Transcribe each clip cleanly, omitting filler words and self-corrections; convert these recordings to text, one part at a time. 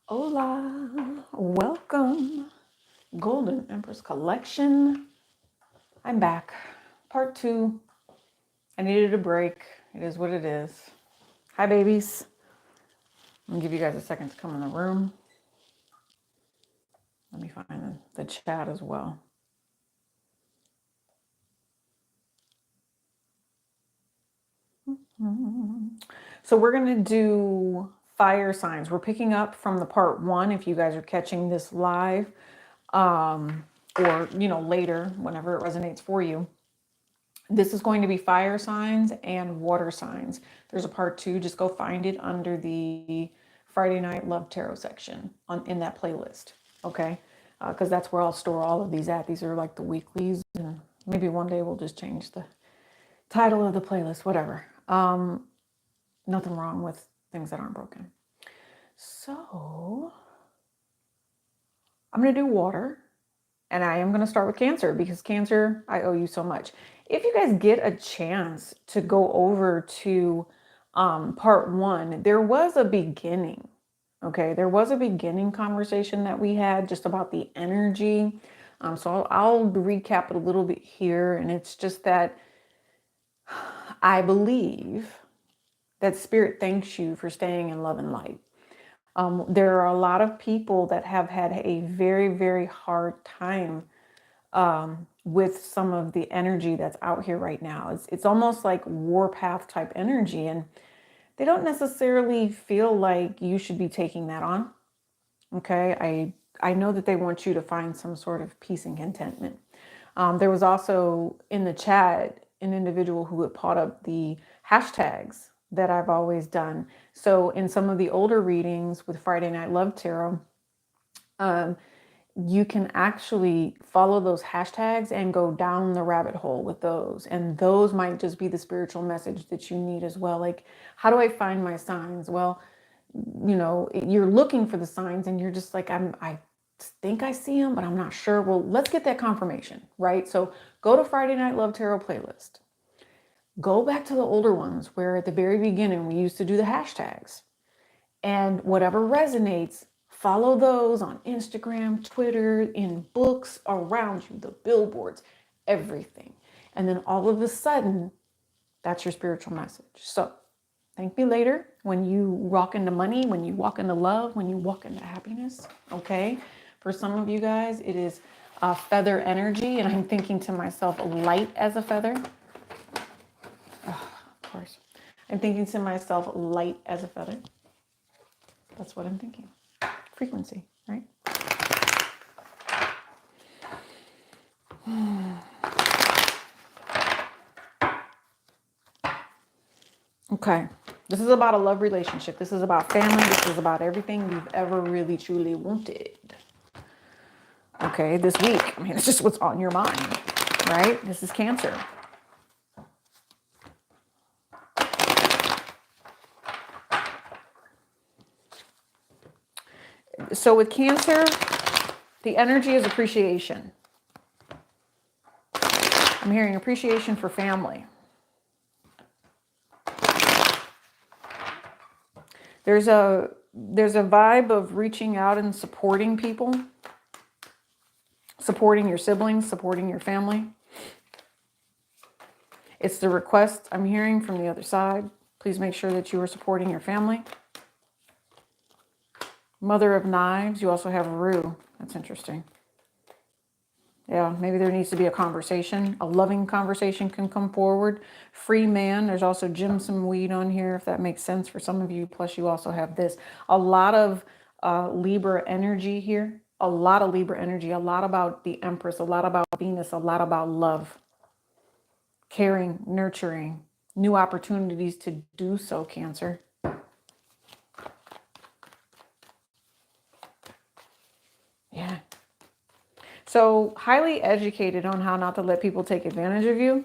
Hola, welcome, Golden Empress Collection. I'm back, part 2. I needed a break. It is what it is. Hi, babies. I'm gonna give you guys a second to come in the room. Let me find the chat as well. So we're gonna do fire signs. We're picking up from the part 1 if you guys are catching this live, or later whenever it resonates for you. This is going to be fire signs and water signs. There's a part 2. Just go find it under the Friday Night Love Tarot section in that playlist. Okay, because that's where I'll store all of these at. These are like the weeklies, and maybe one day we'll just change the title of the playlist. Whatever. Nothing wrong with things that aren't broken. So I'm gonna do water. And I am going to start with Cancer because Cancer, I owe you so much. If you guys get a chance to go over to part 1, there was a beginning. Okay, there was a beginning conversation that we had just about the energy. So I'll recap it a little bit here. And it's just that I believe that Spirit thanks you for staying in love and light. There are a lot of people that have had a very, very hard time with some of the energy that's out here right now. It's almost like warpath type energy, and they don't necessarily feel like you should be taking that on. Okay, I know that they want you to find some sort of peace and contentment. There was also in the chat an individual who had put up the hashtags that I've always done. So in some of the older readings with Friday Night Love Tarot, you can actually follow those hashtags and go down the rabbit hole with those. And those might just be the spiritual message that you need as well. Like, how do I find my signs? Well, you're looking for the signs and you're just like, I think I see them, but I'm not sure. Well, let's get that confirmation, right? So go to Friday Night Love Tarot playlist. Go back to the older ones where at the very beginning we used to do the hashtags. And whatever resonates, follow those on Instagram, Twitter, in books around you, the billboards, everything. And then all of a sudden, that's your spiritual message. So thank me later when you walk into money, when you walk into love, when you walk into happiness. Okay. For some of you guys, it is feather energy. And I'm thinking to myself, light as a feather. Oh, of course. I'm thinking to myself, light as a feather. That's what I'm thinking. Frequency, right? Okay. This is about a love relationship. This is about family. This is about everything you've ever really, truly wanted. Okay, this week. I mean, it's just what's on your mind, right? This is Cancer. So with Cancer, the energy is appreciation. I'm hearing appreciation for family. There's a vibe of reaching out and supporting people, supporting your siblings, supporting your family. It's the request I'm hearing from the other side. Please make sure that you are supporting your family. Mother of Knives, you also have Rue. That's interesting. Yeah, maybe there needs to be a conversation. A loving conversation can come forward. Free man, there's also Jim some weed on here, if that makes sense for some of you. Plus you also have this. A lot of Libra energy here. A lot of Libra energy. A lot about the Empress. A lot about Venus. A lot about love. Caring, nurturing. New opportunities to do so, Cancer. Yeah. So highly educated on how not to let people take advantage of you.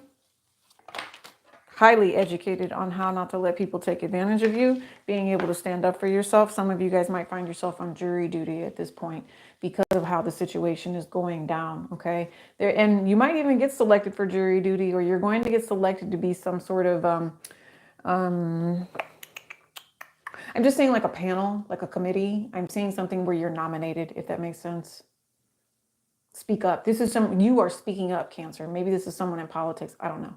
Highly educated on how not to let people take advantage of you. Being able to stand up for yourself. Some of you guys might find yourself on jury duty at this point because of how the situation is going down. Okay. And you might even get selected for jury duty, or you're going to get selected to be some sort of, I'm just saying like a panel, like a committee. I'm seeing something where you're nominated, if that makes sense. Speak up. You are speaking up, Cancer. Maybe this is someone in politics. I don't know.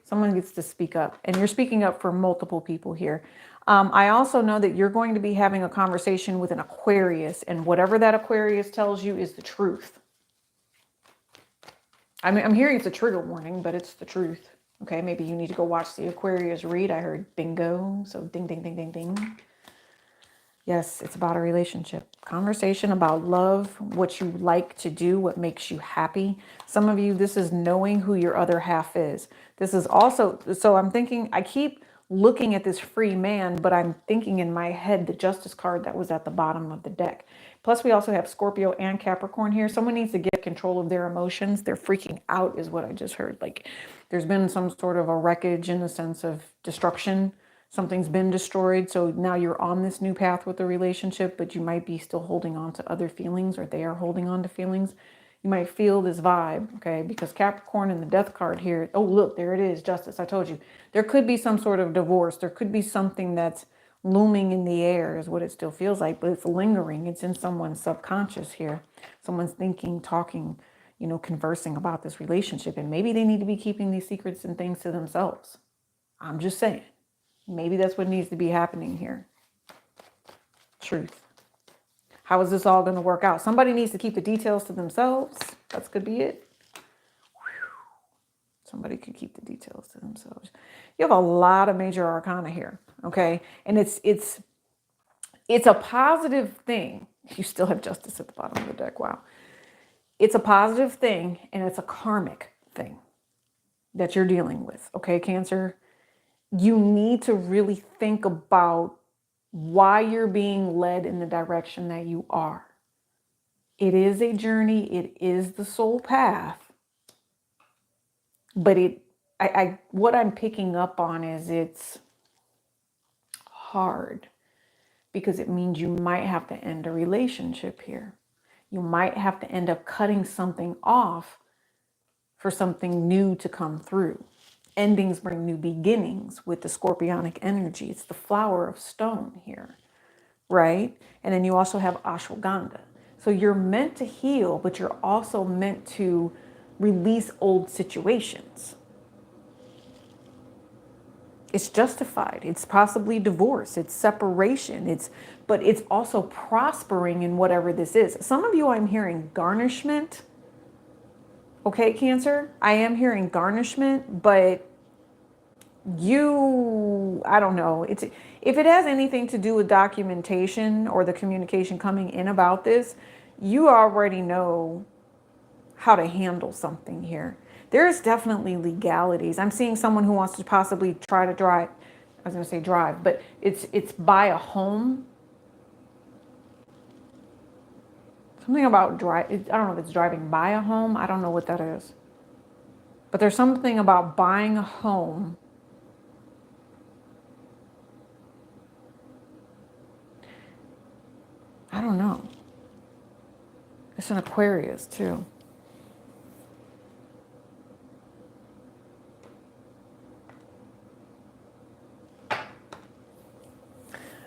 Someone gets to speak up, and you're speaking up for multiple people here. I also know that you're going to be having a conversation with an Aquarius, and whatever that Aquarius tells you is the truth. I mean, I'm hearing it's a trigger warning, but it's the truth. Okay, maybe you need to go watch the Aquarius read. I heard bingo, so ding, ding, ding, ding, ding. Yes, it's about a relationship. Conversation about love, what you like to do, what makes you happy. Some of you, this is knowing who your other half is. This is also, so I'm thinking, I keep looking at this free man, but I'm thinking in my head the Justice card that was at the bottom of the deck. Plus, we also have Scorpio and Capricorn here. Someone needs to get control of their emotions. They're freaking out, is what I just heard. Like, there's been some sort of a wreckage in the sense of destruction. Something's been destroyed. So now you're on this new path with the relationship, but you might be still holding on to other feelings, or they are holding on to feelings. You might feel this vibe, okay? Because Capricorn and the Death card here. Oh, look, there it is, Justice. I told you. There could be some sort of divorce. There could be something that's looming in the air is what it still feels like, but it's lingering. It's in someone's subconscious here. Someone's thinking, talking, conversing about this relationship. And maybe they need to be keeping these secrets and things to themselves. I'm just saying. Maybe that's what needs to be happening here. Truth. How is this all going to work out? Somebody needs to keep the details to themselves. That could be it. Somebody could keep the details to themselves. You have a lot of major arcana here, okay? And it's a positive thing. You still have Justice at the bottom of the deck. Wow. It's a positive thing, and it's a karmic thing that you're dealing with, okay, Cancer? You need to really think about why you're being led in the direction that you are. It is a journey. It is the soul path. But what I'm picking up on is it's hard because it means you might have to end a relationship here. You might have to end up cutting something off for something new to come through. Endings bring new beginnings with the scorpionic energy. It's the flower of stone here, right? And then you also have ashwagandha. So you're meant to heal, but you're also meant to release old situations. It's justified. It's possibly divorce. It's separation. But it's also prospering in whatever this is. Some of you, I'm hearing garnishment. Okay, Cancer? I am hearing garnishment, but I don't know. If it has anything to do with documentation or the communication coming in about this, you already know how to handle something here. There's definitely legalities. I'm seeing someone who wants to possibly try to drive. I was going to say drive, but it's buy a home. Something about drive. I don't know if it's driving by a home. I don't know what that is. But there's something about buying a home. I don't know. It's an Aquarius too.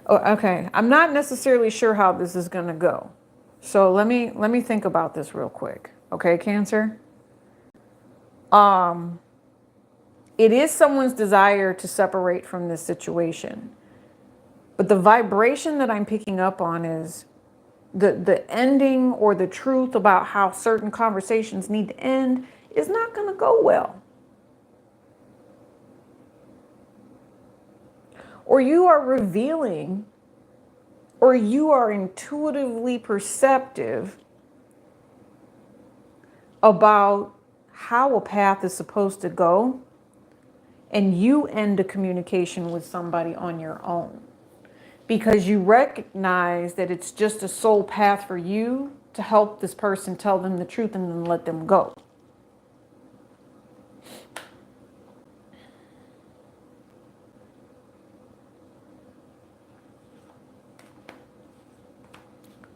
Oh, okay. I'm not necessarily sure how this is going to go. So let me think about this real quick. Okay, Cancer? It is someone's desire to separate from this situation. But the vibration that I'm picking up on is the ending or the truth about how certain conversations need to end is not going to go well. Or you are revealing, or you are intuitively perceptive about how a path is supposed to go, and you end a communication with somebody on your own because you recognize that it's just a soul path for you to help this person tell them the truth and then let them go.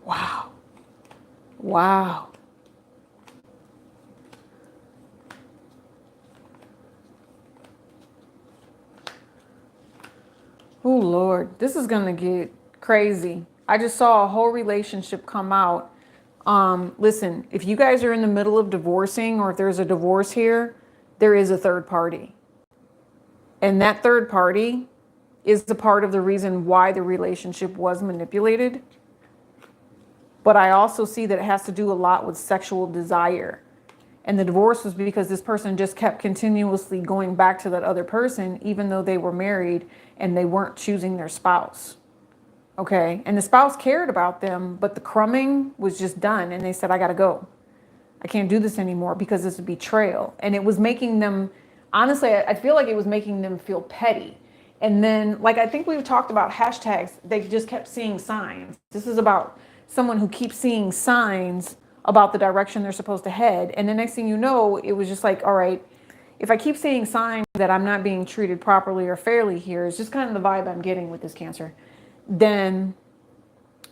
Wow. Wow. Oh, Lord, this is gonna get crazy. I just saw a whole relationship come out. Listen, if you guys are in the middle of divorcing, or if there's a divorce here, there is a third party. And that third party is the part of the reason why the relationship was manipulated. But I also see that it has to do a lot with sexual desire. And the divorce was because this person just kept continuously going back to that other person, even though they were married and they weren't choosing their spouse. Okay. And the spouse cared about them, but the crumbing was just done. And they said, I got to go. I can't do this anymore because this is betrayal. And it was making them, honestly, I feel like it was making them feel petty. And then, like, I think we've talked about hashtags. They just kept seeing signs. This is about someone who keeps seeing signs about the direction they're supposed to head. And the next thing you know, it was just like, all right, if I keep seeing signs that I'm not being treated properly or fairly here, it's just kind of the vibe I'm getting with this Cancer, then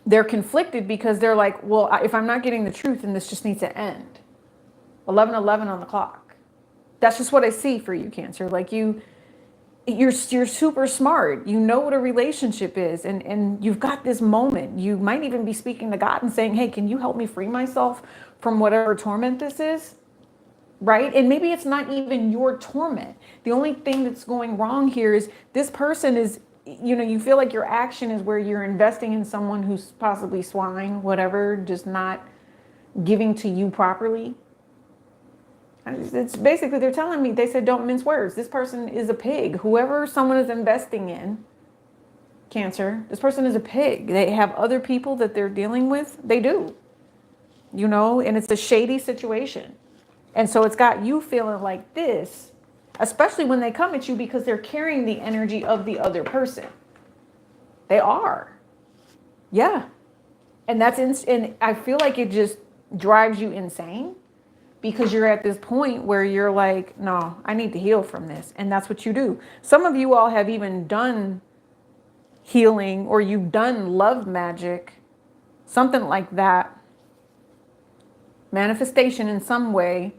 they're conflicted because they're like, well, if I'm not getting the truth, then this just needs to end. 11:11 on the clock. That's just what I see for you, Cancer. Like you're super smart. You know what a relationship is, and you've got this moment. You might even be speaking to God and saying, hey, can you help me free myself from whatever torment this is? Right? And maybe it's not even your torment. The only thing that's going wrong here is this person is, you feel like your action is where you're investing in someone who's possibly swine, whatever, just not giving to you properly. It's basically, they're telling me, they said, don't mince words. This person is a pig. Whoever someone is investing in, Cancer, this person is a pig. They have other people that they're dealing with. They do, and it's a shady situation. And so it's got you feeling like this, especially when they come at you because they're carrying the energy of the other person. They are. Yeah. And and I feel like it just drives you insane. Because you're at this point where you're like, no, I need to heal from this. And that's what you do. Some of you all have even done healing, or you've done love magic, something like that. Manifestation in some way.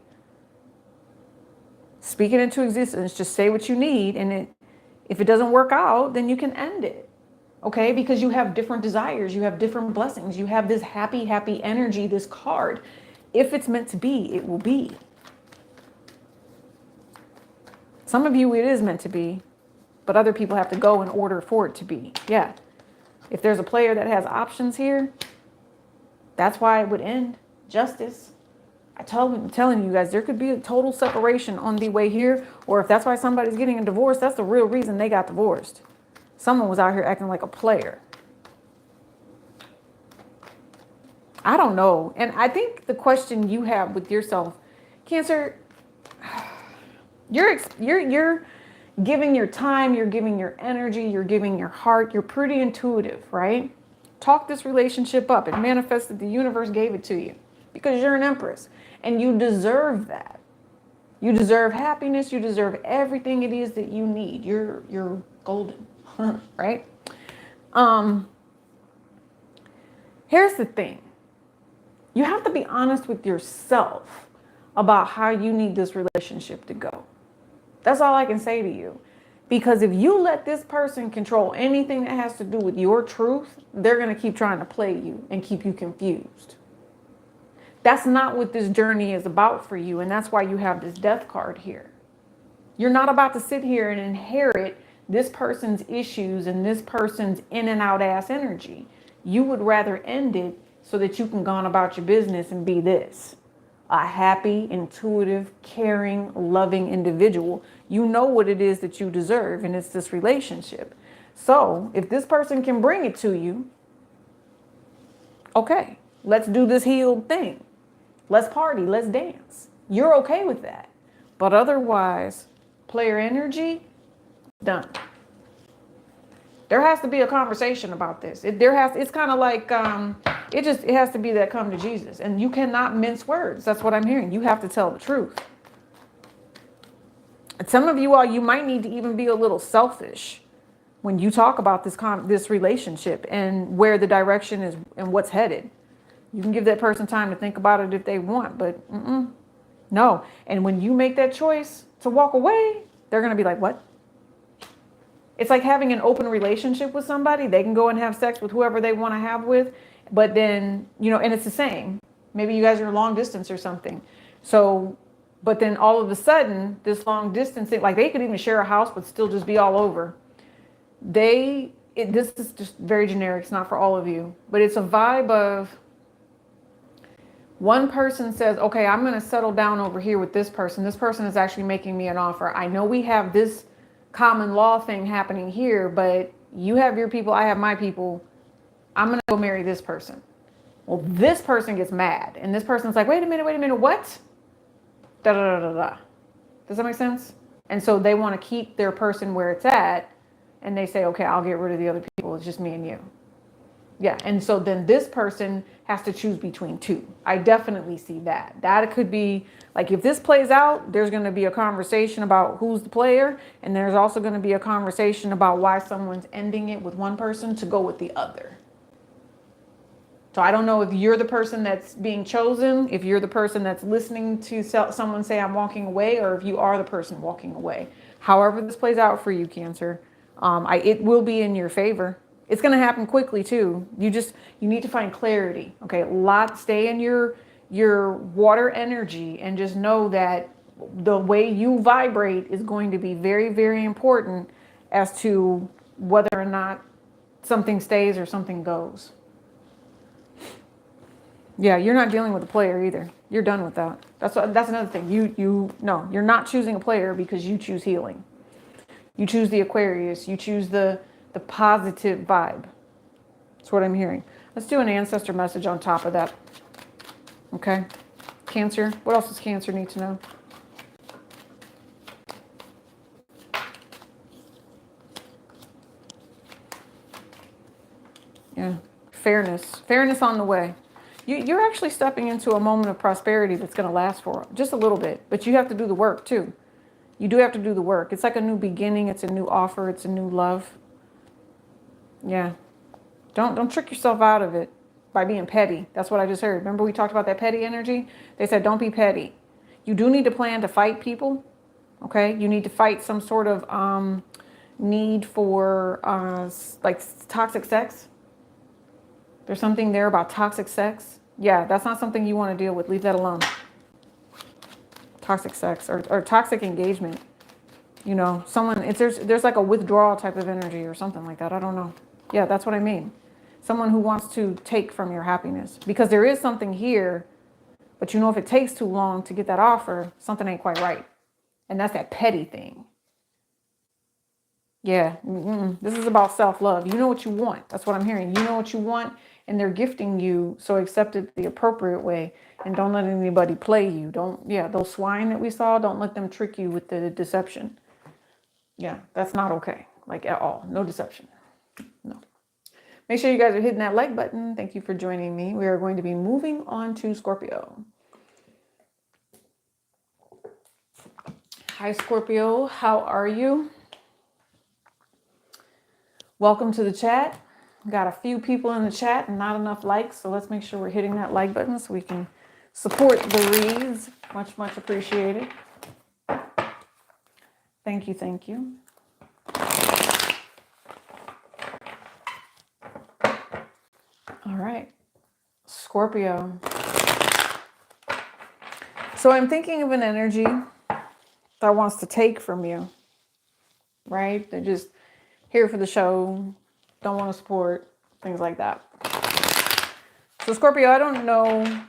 Speak it into existence. Just say what you need. And if it doesn't work out, then you can end it. Okay? Because you have different desires. You have different blessings. You have this happy, happy energy, this card. If it's meant to be, it will be. Some of you, it is meant to be, but other people have to go in order for it to be. Yeah. If there's a player that has options here, that's why it would end. Justice. I'm telling you guys, there could be a total separation on the way here, or if that's why somebody's getting a divorce, that's the real reason they got divorced. Someone was out here acting like a player. I don't know. And I think the question you have with yourself, Cancer, you're giving your time, you're giving your energy, you're giving your heart. You're pretty intuitive, right? Talk this relationship up. It manifested. The universe gave it to you because you're an empress and you deserve that. You deserve happiness. You deserve everything it is that you need. You're golden, right? Here's the thing. You have to be honest with yourself about how you need this relationship to go. That's all I can say to you. Because if you let this person control anything that has to do with your truth, they're going to keep trying to play you and keep you confused. That's not what this journey is about for you. And that's why you have this death card here. You're not about to sit here and inherit this person's issues and this person's in and out ass energy. You would rather end it so that you can go on about your business and be this. A happy, intuitive, caring, loving individual. You know what it is that you deserve, and it's this relationship. So if this person can bring it to you, okay, let's do this healed thing. Let's party, let's dance. You're okay with that. But otherwise, player energy, done. There has to be a conversation about this. It's kind of like, it has to be that come to Jesus. And you cannot mince words. That's what I'm hearing. You have to tell the truth. And some of you all, you might need to even be a little selfish when you talk about this relationship and where the direction is and what's headed. You can give that person time to think about it if they want, but no. And when you make that choice to walk away, they're going to be like, what? It's like having an open relationship with somebody. They can go and have sex with whoever they want to have with, but then, and it's the same. Maybe you guys are long distance or something. So, but then all of a sudden, this long distance thing, like they could even share a house, but still just be all over. This is just very generic. It's not for all of you, but it's a vibe of one person says, okay, I'm going to settle down over here with this person. This person is actually making me an offer. I know we have this common law thing happening here, but you have your people, I have my people. I'm going to go marry this person. Well, this person gets mad and this person's like, wait a minute, what? Da da da da da. Does that make sense? And so they want to keep their person where it's at, and they say, okay, I'll get rid of the other people. It's just me and you. Yeah. And so then this person has to choose between two. I definitely see that. That could be like, if this plays out, there's going to be a conversation about who's the player. And there's also going to be a conversation about why someone's ending it with one person to go with the other. So I don't know if you're the person that's being chosen, if you're the person that's listening to someone say I'm walking away, or if you are the person walking away. However this plays out for you, Cancer, it will be in your favor. It's going to happen quickly too. You need to find clarity. Okay. Stay in your water energy and just know that the way you vibrate is going to be very, very important as to whether or not something stays or something goes. Yeah. You're not dealing with a player either. You're done with that. That's another thing. No, you're not choosing a player because you choose healing. You choose the Aquarius. You choose the positive vibe. That's what I'm hearing. Let's do an ancestor message on top of that. Okay. Cancer. What else does Cancer need to know? Yeah. Fairness on the way. You're actually stepping into a moment of prosperity that's going to last for just a little bit, but you have to do the work too. You do have to do the work. It's like a new beginning. It's a new offer. It's a new love. Yeah. Don't trick yourself out of it by being petty. That's what I just heard. Remember we talked about that petty energy? They said don't be petty. You do need to plan to fight people. Okay? You need to fight some sort of need for like toxic sex. There's something there about toxic sex. Yeah, that's not something you want to deal with. Leave that alone. Toxic sex or toxic engagement. There's like a withdrawal type of energy or something like that. I don't know. Yeah, that's what I mean. Someone who wants to take from your happiness, because there is something here, but if it takes too long to get that offer, something ain't quite right. And that's that petty thing. Yeah. This is about self-love. You know what you want. That's what I'm hearing. You know what you want, and they're gifting you. So accept it the appropriate way, and don't let anybody play you. Those swine that we saw, don't let them trick you with the deception. Yeah, that's not okay. Like at all. No deception. No. Make sure you guys are hitting that like button. Thank you for joining me. We are going to be moving on to Scorpio. Hi, Scorpio. How are you? Welcome to the chat. Got a few people in the chat and not enough likes. So let's make sure we're hitting that like button so we can support the reads. Much, much appreciated. Thank you. Thank you. All right, Scorpio. So I'm thinking of an energy that wants to take from you, right? They're just here for the show, don't want to support, things like that. So Scorpio, I don't know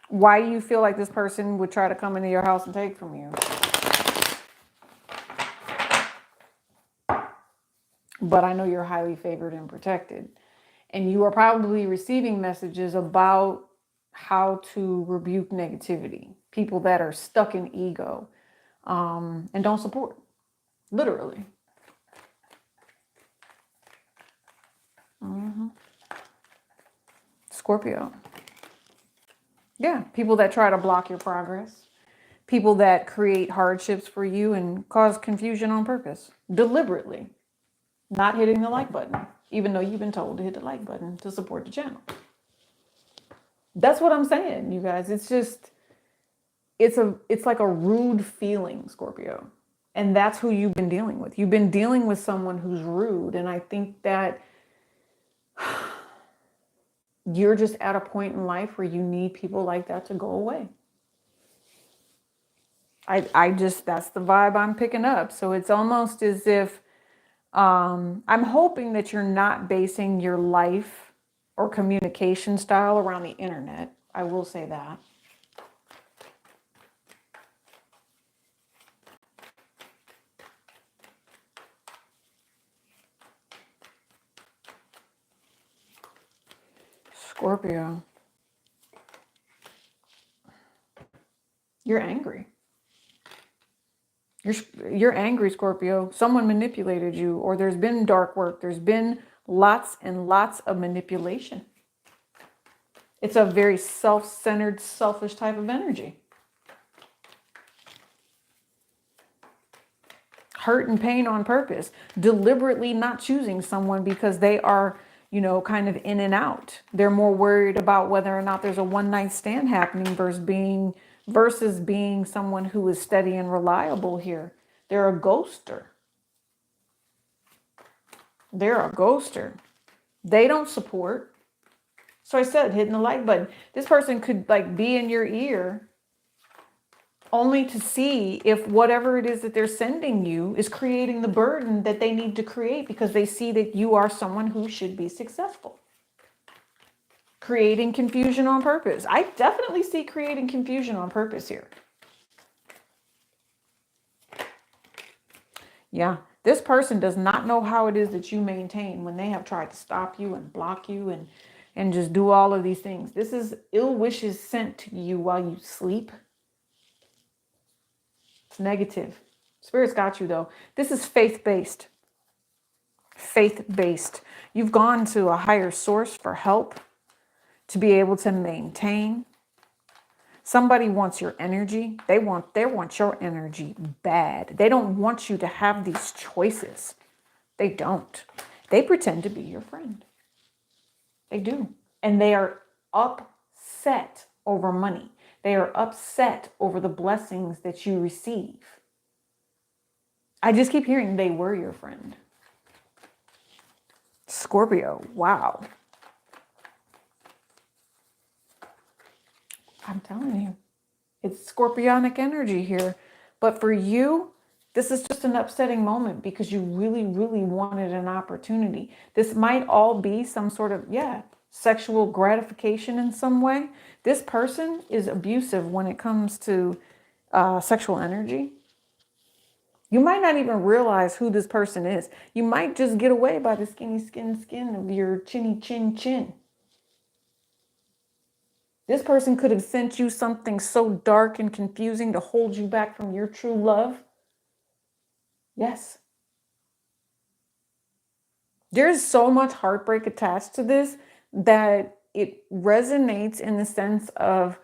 why you feel like this person would try to come into your house and take from you. But I know you're highly favored and protected. And you are probably receiving messages about how to rebuke negativity. People that are stuck in ego and don't support. Literally. Scorpio. Yeah, people that try to block your progress. People that create hardships for you and cause confusion on purpose. Deliberately. Not hitting the like button, even though you've been told to hit the like button to support the channel. That's what I'm saying, you guys. It's like a rude feeling, Scorpio. And that's who you've been dealing with. You've been dealing with someone who's rude. And I think that you're just at a point in life where you need people like that to go away. I just, that's the vibe I'm picking up. So it's almost as if I'm hoping that you're not basing your life or communication style around the internet. I will say that. Scorpio, you're angry. You're angry, Scorpio. Someone manipulated you, or there's been dark work. There's been lots and lots of manipulation. It's a very self-centered, selfish type of energy. Hurt and pain on purpose, deliberately not choosing someone because they are, kind of in and out. They're more worried about whether or not there's a one night stand happening versus being someone who is steady and reliable here. They're a ghoster. They're a ghoster. They don't support. So I said, hitting the like button. This person could like be in your ear only to see if whatever it is that they're sending you is creating the burden that they need to create because they see that you are someone who should be successful. Creating confusion on purpose. I definitely see creating confusion on purpose here. Yeah, this person does not know how it is that you maintain when they have tried to stop you and block you and just do all of these things. This is ill wishes sent to you while you sleep. It's negative. Spirit's got you though. This is faith-based. Faith-based. You've gone to a higher source for help to be able to maintain. Somebody wants your energy. They want your energy bad. They don't want you to have these choices. They don't. They pretend to be your friend. They do. And they are upset over money. They are upset over the blessings that you receive. I just keep hearing they were your friend. Scorpio, wow. I'm telling you, it's scorpionic energy here. But for you, this is just an upsetting moment because you really, really wanted an opportunity. This might all be some sort of, sexual gratification in some way. This person is abusive when it comes to sexual energy. You might not even realize who this person is. You might just get away by the skinny skin of your chinny chin chin. This person could have sent you something so dark and confusing to hold you back from your true love. Yes. There's so much heartbreak attached to this that it resonates in the sense of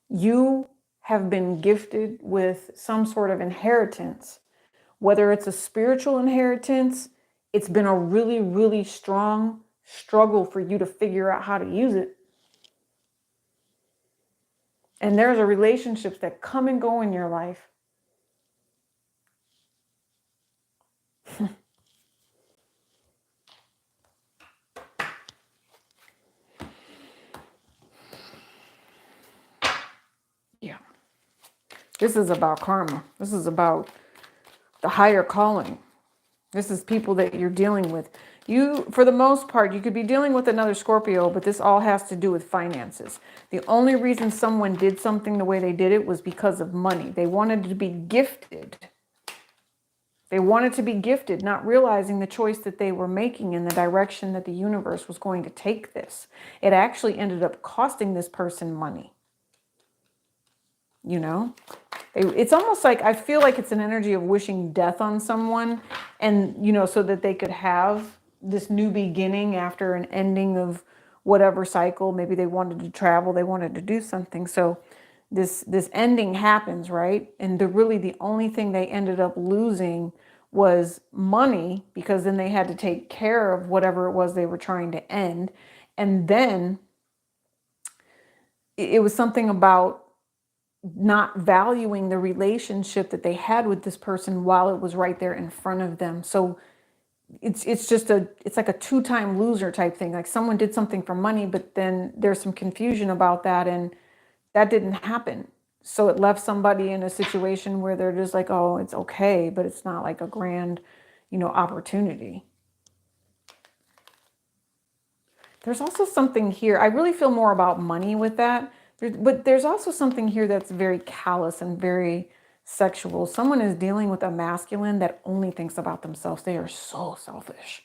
you have been gifted with some sort of inheritance. Whether it's a spiritual inheritance, it's been a really, really strong struggle for you to figure out how to use it. And there's a relationships that come and go in your life. Yeah. This is about karma. This is about the higher calling. This is people that you're dealing with. You, for the most part, you could be dealing with another Scorpio, but this all has to do with finances. The only reason someone did something the way they did it was because of money. They wanted to be gifted. They wanted to be gifted, not realizing the choice that they were making and the direction that the universe was going to take this. It actually ended up costing this person money. It's almost like, I feel like it's an energy of wishing death on someone and, so that they could have this new beginning after an ending of whatever cycle. Maybe they wanted to travel, they wanted to do something. So this ending happens, right? And the only thing they ended up losing was money, because then they had to take care of whatever it was they were trying to end. And then it was something about not valuing the relationship that they had with this person while it was right there in front of them. So it's like a two-time loser type thing. Like someone did something for money, but then there's some confusion about that, and that didn't happen. So it left somebody in a situation where they're just like, oh, it's okay, but it's not like a grand, opportunity. There's also something here. I really feel more about money with that. But there's also something here that's very callous and very sexual. Someone is dealing with a masculine that only thinks about themselves. They are so selfish.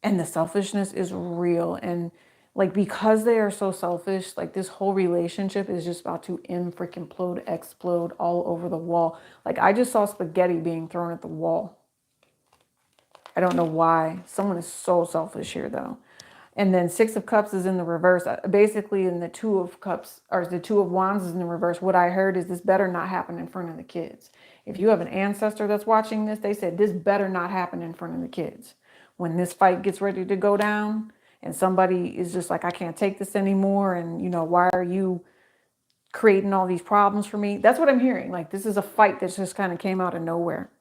And the selfishness is real. And like, because they are so selfish, like this whole relationship is just about to freaking implode, explode all over the wall. Like I just saw spaghetti being thrown at the wall. I don't know why. Someone is so selfish here though. And then Six of Cups is in the reverse. Basically, in the Two of Cups, or the Two of Wands is in the reverse. What I heard is this better not happen in front of the kids. If you have an ancestor that's watching this, they said this better not happen in front of the kids. When this fight gets ready to go down and somebody is just like, I can't take this anymore. And, why are you creating all these problems for me? That's what I'm hearing. Like, this is a fight that just kind of came out of nowhere.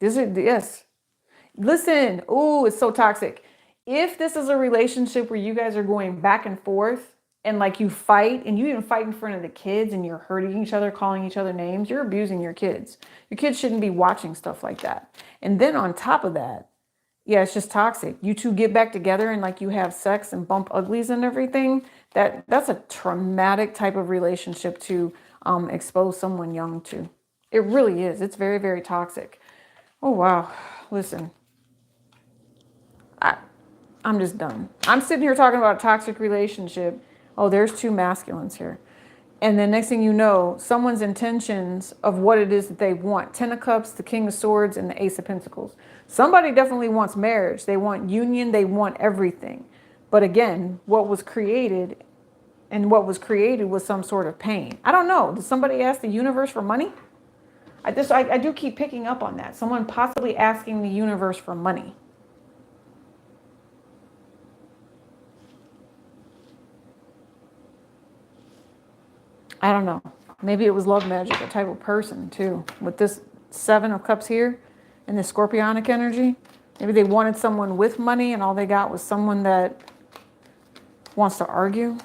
Yes. Listen. Oh, it's so toxic. If this is a relationship where you guys are going back and forth and like you fight and you even fight in front of the kids and you're hurting each other, calling each other names, you're abusing your kids. Your kids shouldn't be watching stuff like that. And then on top of that, yeah, it's just toxic. You two get back together and like you have sex and bump uglies and everything. That's a traumatic type of relationship to expose someone young to. It really is. It's very, very toxic. Oh, wow. Listen, I'm just done. I'm sitting here talking about a toxic relationship. Oh, there's two masculines here. And then next thing you know, someone's intentions of what it is that they want. Ten of Cups, the King of Swords, and the Ace of Pentacles. Somebody definitely wants marriage. They want union. They want everything. But again, what was created was some sort of pain. I don't know. Did somebody ask the universe for money? I do keep picking up on that. Someone possibly asking the universe for money. I don't know. Maybe it was love magic, a type of person too. With this Seven of Cups here and the Scorpionic energy. Maybe they wanted someone with money and all they got was someone that wants to argue.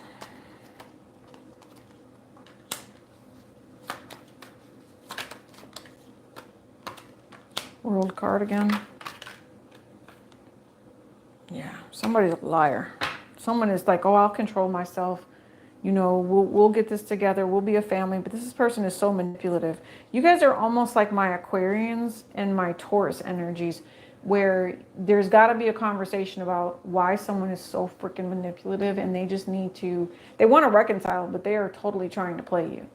World card again. Yeah, somebody's a liar. Someone is like, oh, I'll control myself. We'll get this together. We'll be a family. But this person is so manipulative. You guys are almost like my Aquarians and my Taurus energies, where there's got to be a conversation about why someone is so freaking manipulative, and they just they want to reconcile, but they are totally trying to play you.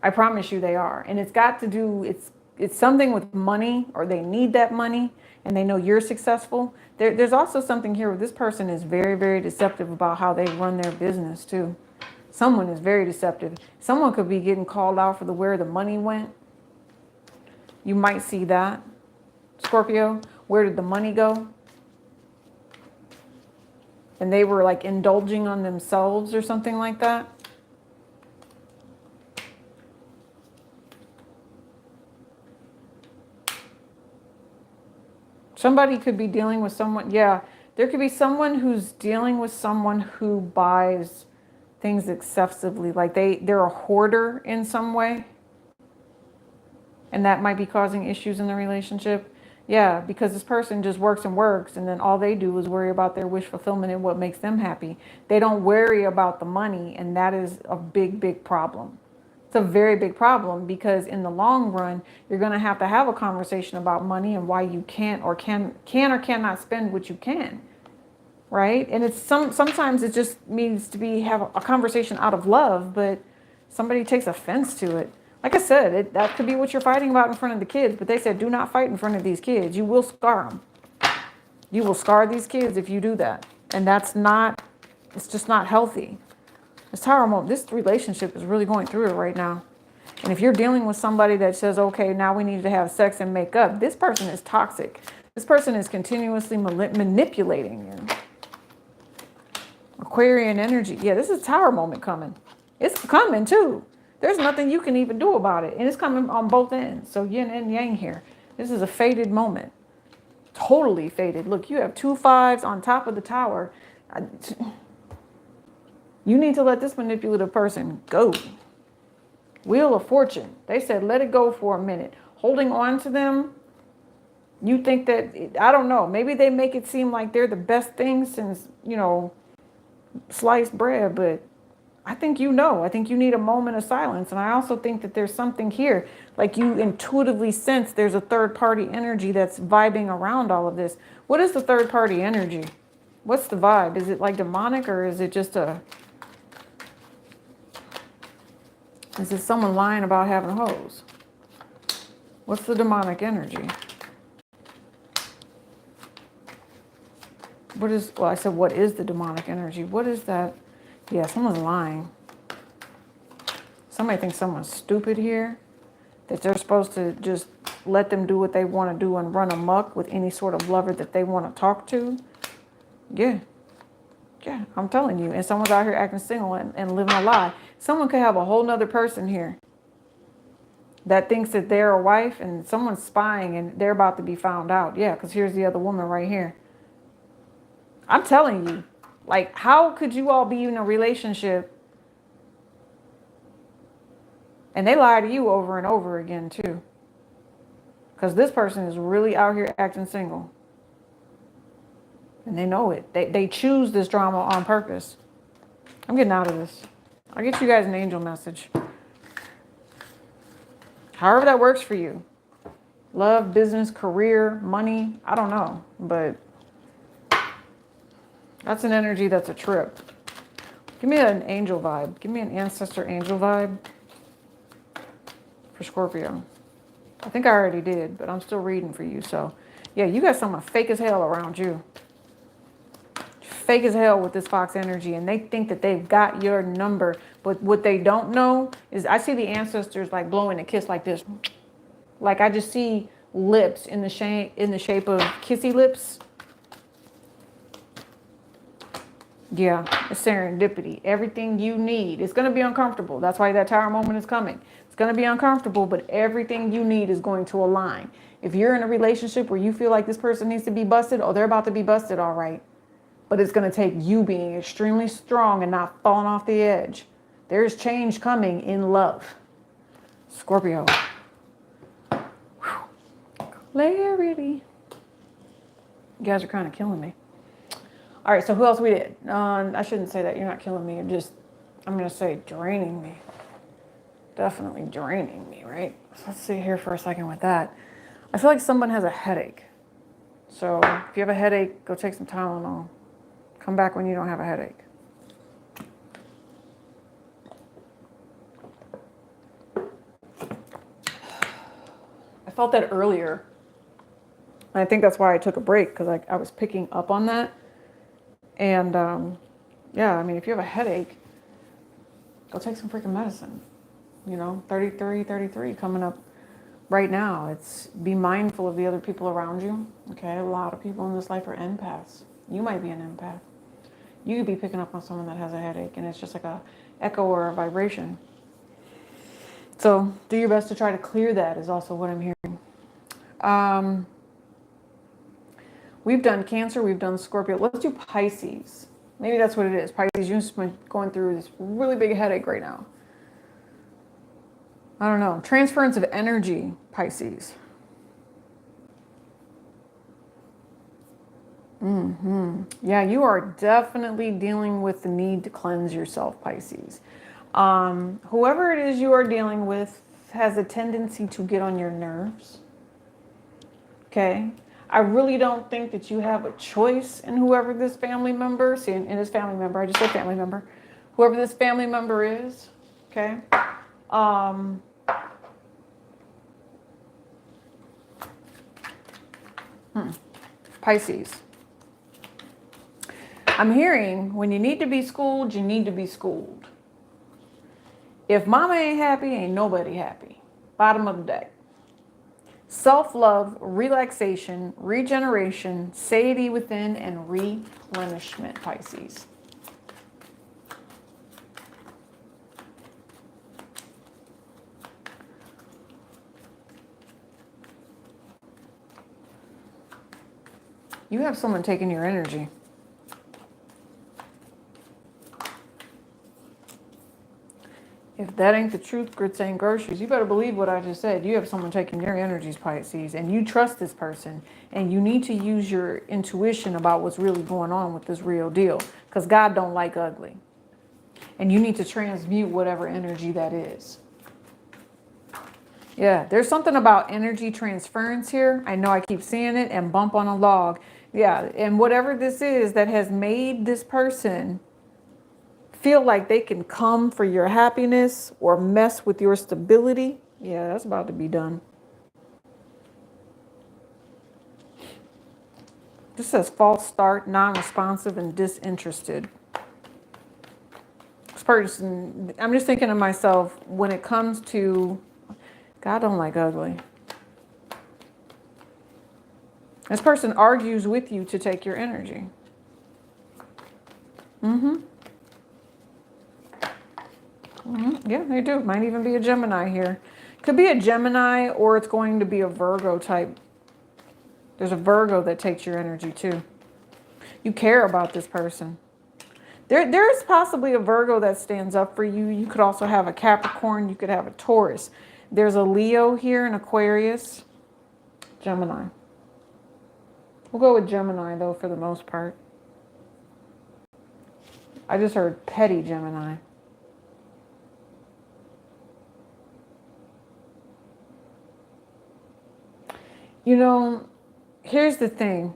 I promise you they are. And it's something with money, or they need that money and they know you're successful. There's also something here where this person is very, very deceptive about how they run their business too. Someone is very deceptive. Someone could be getting called out for where the money went. You might see that. Scorpio, where did the money go? And they were like indulging on themselves or something like that. Somebody could be dealing with someone. Yeah, there could be someone who's dealing with someone who buys things excessively, like they're a hoarder in some way, and that might be causing issues in the relationship. Yeah, because this person just works and works, and then all they do is worry about their wish fulfillment and what makes them happy. They don't worry about the money, and that is a big, big problem. It's a very big problem, because in the long run, you're going to have a conversation about money and why you can't or cannot spend what you can. Right? And it's sometimes it just means to have a conversation out of love, but somebody takes offense to it. Like I said, that could be what you're fighting about in front of the kids, but they said, do not fight in front of these kids. You will scar them. You will scar these kids if you do that. And it's just not healthy. It's horrible. This relationship is really going through it right now. And if you're dealing with somebody that says, okay, now we need to have sex and make up, this person is toxic. This person is continuously manipulating you. Aquarian energy. Yeah, this is Tower moment coming. It's coming too. There's nothing you can even do about it. And it's coming on both ends. So yin and yang here. This is a fated moment. Totally fated. Look, you have 2 5s on top of the tower. You need to let this manipulative person go. Wheel of Fortune. They said, let it go for a minute. Holding on to them. You think that, I don't know, maybe they make it seem like they're the best thing since, sliced bread, but I think I think you need a moment of silence. And I also think that there's something here, like you intuitively sense there's a third party energy that's vibing around all of this. What is the third party energy? What's the vibe? Is it like demonic, or is it just is it someone lying about having hoes? What's the demonic energy? I said, what is the demonic energy? What is that? Yeah, someone's lying. Somebody thinks someone's stupid here, that they're supposed to just let them do what they want to do and run amok with any sort of lover that they want to talk to. Yeah, I'm telling you. And someone's out here acting single and living a lie. Someone could have a whole nother person here that thinks that they're a wife, and someone's spying and they're about to be found out. Yeah, because here's the other woman right here. I'm telling you, like, how could you all be in a relationship and they lie to you over and over again too? Because this person is really out here acting single. And they know it. They choose this drama on purpose. I'm getting out of this. I'll get you guys an angel message. However that works for you. Love, business, career, money, I don't know. But that's an energy that's a trip. Give me an angel vibe. Give me an ancestor angel vibe for Scorpio. I think I already did, but I'm still reading for you. So, yeah, you got someone fake as hell around you. Fake as hell with this Fox energy. And they think that they've got your number. But what they don't know is I see the ancestors like blowing a kiss like this. Like I just see lips in the shape of kissy lips. Yeah, it's serendipity. Everything you need. It's going to be uncomfortable. That's why that tower moment is coming. It's going to be uncomfortable, but everything you need is going to align. If you're in a relationship where you feel like this person needs to be busted, oh, they're about to be busted, all right. But it's going to take you being extremely strong and not falling off the edge. There's change coming in love. Scorpio. Clarity. You guys are kind of killing me. All right, so who else we did? I shouldn't say that. You're not killing me. I'm going to say draining me. Definitely draining me, right? So let's sit here for a second with that. I feel like someone has a headache. So if you have a headache, go take some Tylenol. Come back when you don't have a headache. I felt that earlier. And I think that's why I took a break, because I was picking up on that. And, yeah, I mean, if you have a headache, go take some freaking medicine. 33 coming up right now. It's be mindful of the other people around you. Okay, a lot of people in this life are empaths. You might be an empath. You could be picking up on someone that has a headache, and it's just like a echo or a vibration. So do your best to try to clear that is also what I'm hearing. We've done Cancer, we've done Scorpio. Let's do Pisces. Maybe that's what it is. Pisces, you've just been going through this really big headache right now. I don't know. Transference of energy, Pisces. Yeah, you are definitely dealing with the need to cleanse yourself, Pisces. Whoever it is you are dealing with has a tendency to get on your nerves. Okay? I really don't think that you have a choice in whoever this family member, in this family member, I just said family member, whoever this family member is, okay? Pisces. I'm hearing when you need to be schooled, you need to be schooled. If mama ain't happy, ain't nobody happy. Bottom of the deck. Self-love, relaxation, regeneration, satiety within, and replenishment, Pisces. You have someone taking your energy. If that ain't the truth, grits ain't groceries. You better believe what I just said. You have someone taking your energies, Pisces, and you trust this person. And you need to use your intuition about what's really going on with this real deal. Because God don't like ugly. And you need to transmute whatever energy that is. Yeah, there's something about energy transference here. I know I keep seeing it, and bump on a log. Yeah, and whatever this is that has made this person feel like they can come for your happiness or mess with your stability. Yeah, that's about to be done. This says false start, non-responsive, and disinterested. This person, I'm just thinking to myself, when it comes to, God don't like ugly. This person argues with you to take your energy. Yeah, they do. Might even be a Gemini here. Could be a Gemini, or it's going to be a Virgo type. There's a Virgo that takes your energy too. You care about this person. There's possibly a Virgo that stands up for you. You could also have a Capricorn. You could have a Taurus. There's a Leo here, an Aquarius. Gemini. We'll go with Gemini, though, for the most part. I just heard petty Gemini. You know, here's the thing.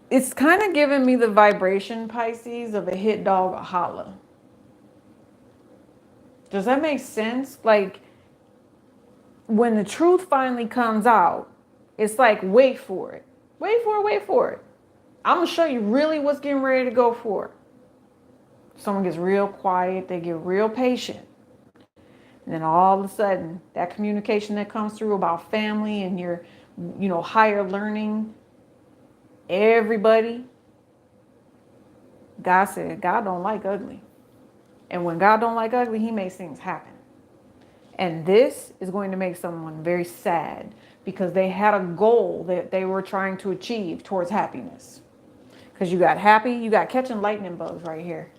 It's kind of giving me the vibration, Pisces, of a hit dog, a holla. Does that make sense? Like, when the truth finally comes out, it's like, wait for it. Wait for it, wait for it. I'm going to show you really what's getting ready to go for it. Someone gets real quiet. They get real patient. And then all of a sudden, that communication that comes through about family and your, higher learning, everybody, God said, God don't like ugly. And when God don't like ugly, he makes things happen. And this is going to make someone very sad because they had a goal that they were trying to achieve towards happiness. Because you got happy, you got catching lightning bugs right here.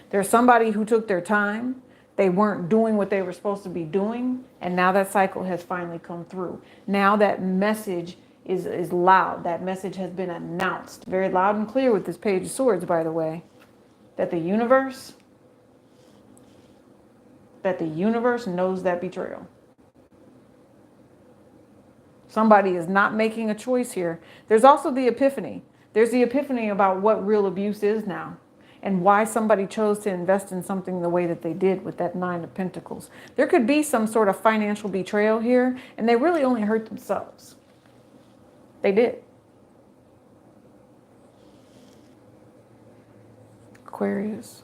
There's somebody who took their time. They weren't doing what they were supposed to be doing. And now that cycle has finally come through. Now that message is loud. That message has been announced very loud and clear with this Page of Swords, by the way, that the universe knows that betrayal. Somebody is not making a choice here. There's also the epiphany. There's the epiphany about what real abuse is now and why somebody chose to invest in something the way that they did with that Nine of Pentacles. There could be some sort of financial betrayal here, and they really only hurt themselves. They did. Aquarius.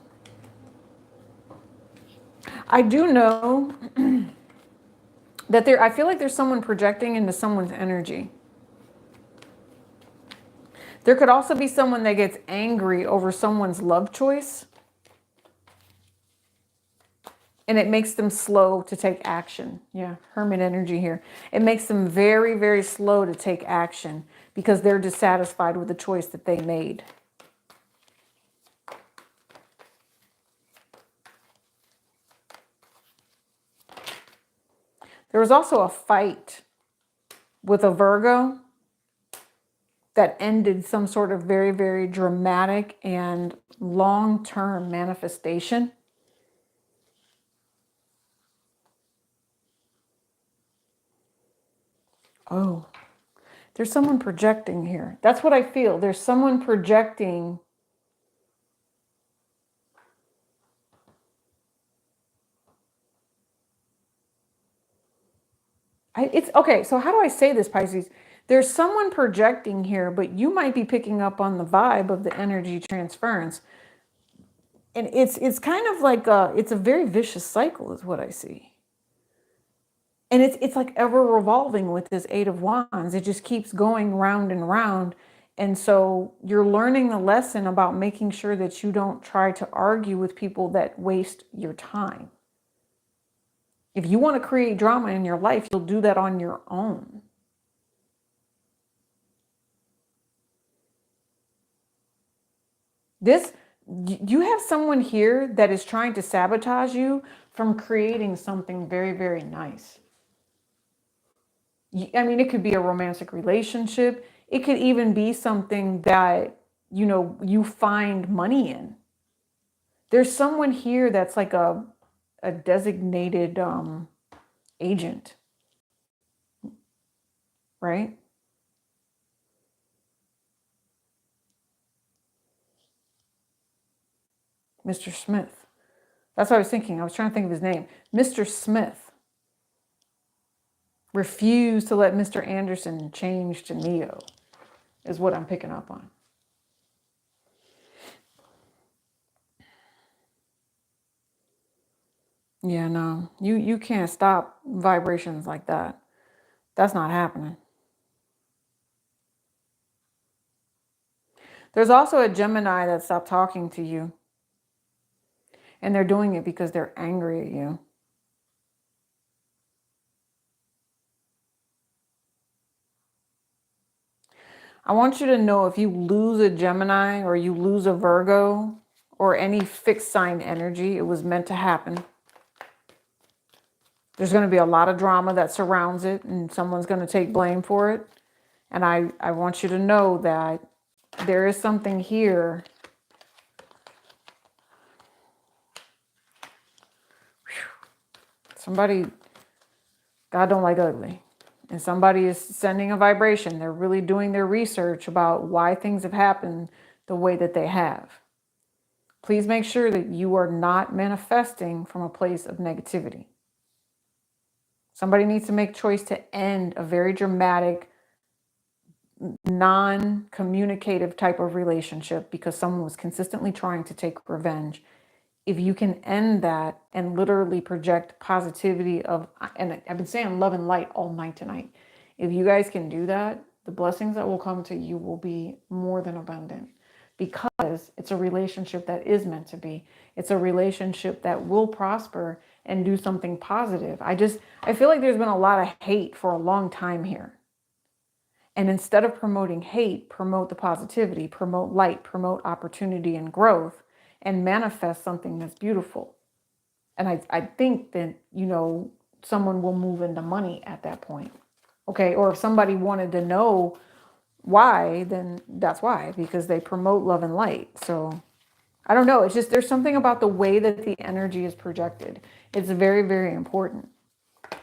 I do know that I feel like there's someone projecting into someone's energy. There could also be someone that gets angry over someone's love choice. And it makes them slow to take action. Yeah, Hermit energy here. It makes them very, very slow to take action because they're dissatisfied with the choice that they made. There was also a fight with a Virgo that ended some sort of very, very dramatic and long-term manifestation. Oh, there's someone projecting here. That's what I feel. There's someone projecting. It's okay. So how do I say this, Pisces? There's someone projecting here, but you might be picking up on the vibe of the energy transference. And it's kind of like it's a very vicious cycle is what I see. And it's like ever revolving with this Eight of Wands. It just keeps going round and round. And so you're learning the lesson about making sure that you don't try to argue with people that waste your time. If you want to create drama in your life, you'll do that on your own. This, you have someone here that is trying to sabotage you from creating something very, very nice. I mean, it could be a romantic relationship. It could even be something that, you find money in. There's someone here that's like a designated agent, right? Mr. Smith. That's what I was thinking. I was trying to think of his name. Mr. Smith refused to let Mr. Anderson change to Neo, is what I'm picking up on. Yeah, no, you can't stop vibrations like that. That's not happening. There's also a Gemini that stopped talking to you, and they're doing it because they're angry at you. I want you to know, if you lose a Gemini or you lose a Virgo or any fixed sign energy, it was meant to happen. There's going to be a lot of drama that surrounds it, and someone's going to take blame for it. And I want you to know that there is something here. Somebody, God don't like ugly. And somebody is sending a vibration. They're really doing their research about why things have happened the way that they have. Please make sure that you are not manifesting from a place of negativity. Somebody needs to make a choice to end a very dramatic, non-communicative type of relationship because someone was consistently trying to take revenge. If you can end that and literally project positivity and I've been saying love and light all night tonight. If you guys can do that, the blessings that will come to you will be more than abundant, because it's a relationship that is meant to be. It's a relationship that will prosper and do something positive. I feel like there's been a lot of hate for a long time here. And instead of promoting hate, promote the positivity, promote light, promote opportunity and growth, and manifest something that's beautiful. And I think that, someone will move into money at that point. Okay. Or if somebody wanted to know why, then that's why, because they promote love and light. So I don't know. It's just, there's something about the way that the energy is projected. It's very, very important.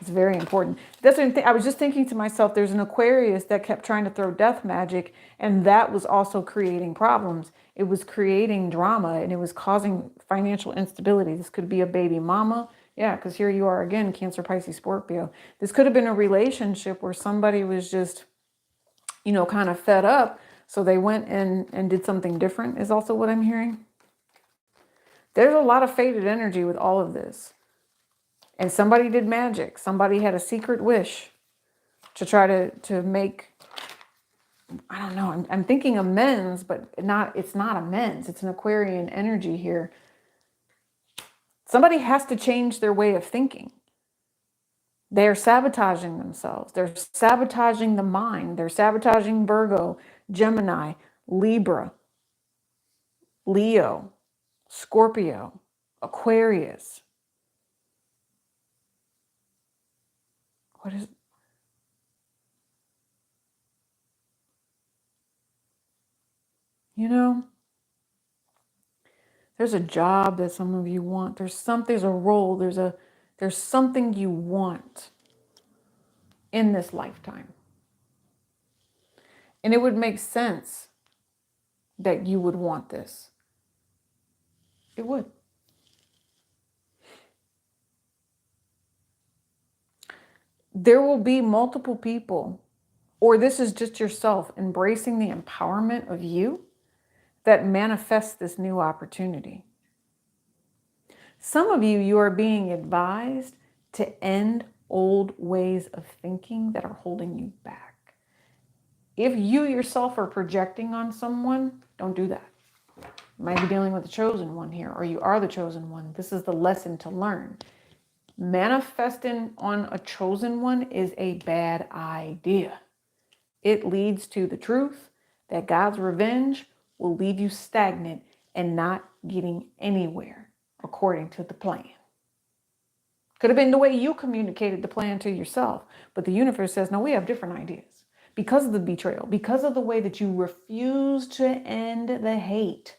It's very important. That's what I was just thinking to myself, there's an Aquarius that kept trying to throw death magic, and that was also creating problems. It was creating drama, and it was causing financial instability. This could be a baby mama. Yeah, because here you are again, Cancer, Pisces, Scorpio. This could have been a relationship where somebody was just, kind of fed up. So they went and did something different, is also what I'm hearing. There's a lot of faded energy with all of this. And somebody did magic. Somebody had a secret wish to try to make, I don't know, I'm thinking amends, but it's not amends. It's an Aquarian energy here. Somebody has to change their way of thinking. They're sabotaging themselves. They're sabotaging the mind. They're sabotaging Virgo, Gemini, Libra, Leo, Scorpio, Aquarius. What is... there's a job that some of you want. There's a role. There's something you want in this lifetime. And it would make sense that you would want this. It would. There will be multiple people, or this is just yourself embracing the empowerment of you that manifests this new opportunity. Some of you are being advised to end old ways of thinking that are holding you back. If you yourself are projecting on someone, don't do that. You might be dealing with the chosen one here, or you are the chosen one. This is the lesson to learn. Manifesting on a chosen one is a bad idea. It leads to the truth that God's revenge will leave you stagnant and not getting anywhere according to the plan. Could have been the way you communicated the plan to yourself, but the universe says, no, we have different ideas because of the betrayal, because of the way that you refused to end the hate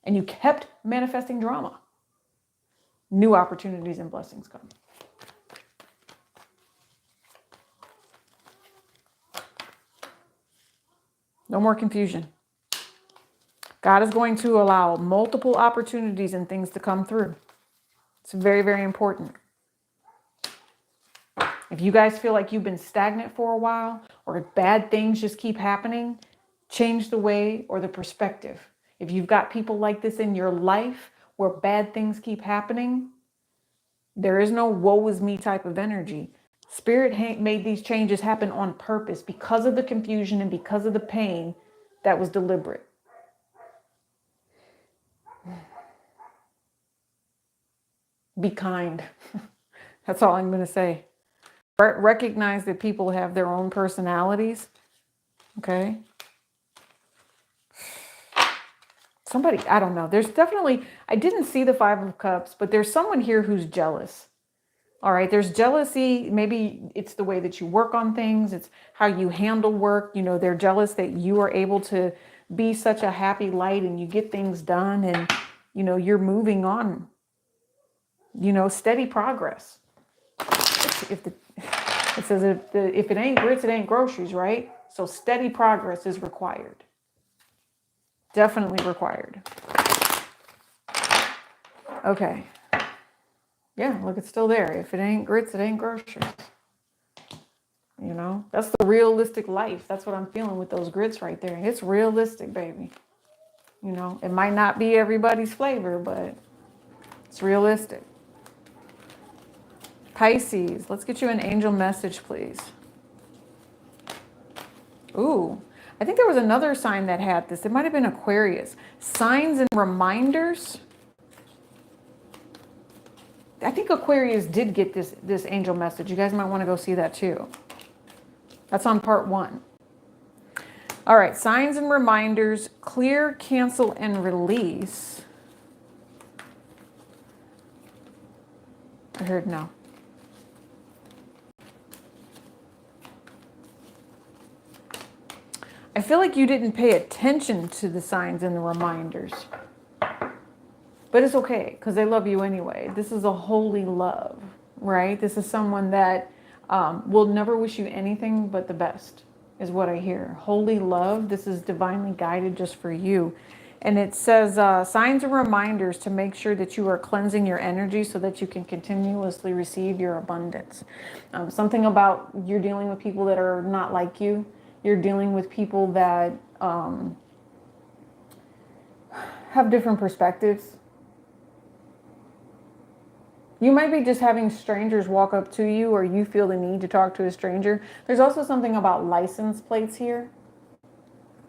and you kept manifesting drama. New opportunities and blessings come. No more confusion. God is going to allow multiple opportunities and things to come through. It's very, very important. If you guys feel like you've been stagnant for a while, or if bad things just keep happening, change the way or the perspective. If you've got people like this in your life where bad things keep happening, there is no woe is me type of energy. Spirit made these changes happen on purpose because of the confusion and because of the pain that was deliberate. Be kind. That's all I'm going to say. Recognize that people have their own personalities. Okay. Somebody, I don't know. There's definitely, I didn't see the Five of Cups, but there's someone here who's jealous. All right. There's jealousy. Maybe it's the way that you work on things. It's how you handle work. You know, they're jealous that you are able to be such a happy light and you get things done and, you know, you're moving on, you know, steady progress. It says if it ain't grits, it ain't groceries, right? So steady progress is required. Definitely required. Okay. Yeah, look, it's still there. If it ain't grits, it ain't groceries. You know, that's the realistic life. That's what I'm feeling with those grits right there. It's realistic, baby. You know, it might not be everybody's flavor, but it's realistic. Pisces, let's get you an angel message, please. Ooh, I think there was another sign that had this. It might have been Aquarius. Signs and reminders. I think Aquarius did get this angel message. You guys might want to go see that too. That's on part 1. All right, signs and reminders, clear, cancel, and release. I heard no. I feel like you didn't pay attention to the signs and the reminders. But it's okay, because they love you anyway. This is a holy love, right? This is someone that will never wish you anything but the best, is what I hear. Holy love, this is divinely guided just for you. And it says signs and reminders to make sure that you are cleansing your energy so that you can continuously receive your abundance. Something about you're dealing with people that are not like you. You're dealing with people that have different perspectives. You might be just having strangers walk up to you, or you feel the need to talk to a stranger. There's also something about license plates here.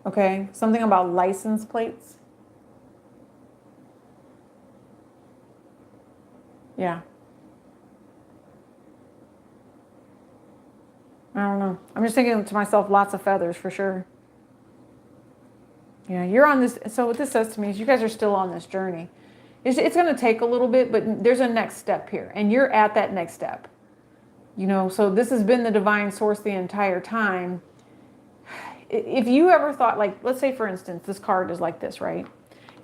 Okay, something about license plates. Yeah. I don't know. I'm just thinking to myself, lots of feathers for sure. Yeah, you're on this. So what this says to me is you guys are still on this journey. It's going to take a little bit, but there's a next step here. And you're at that next step. You know, so this has been the divine source the entire time. If you ever thought, like, let's say, for instance, this card is like this, right?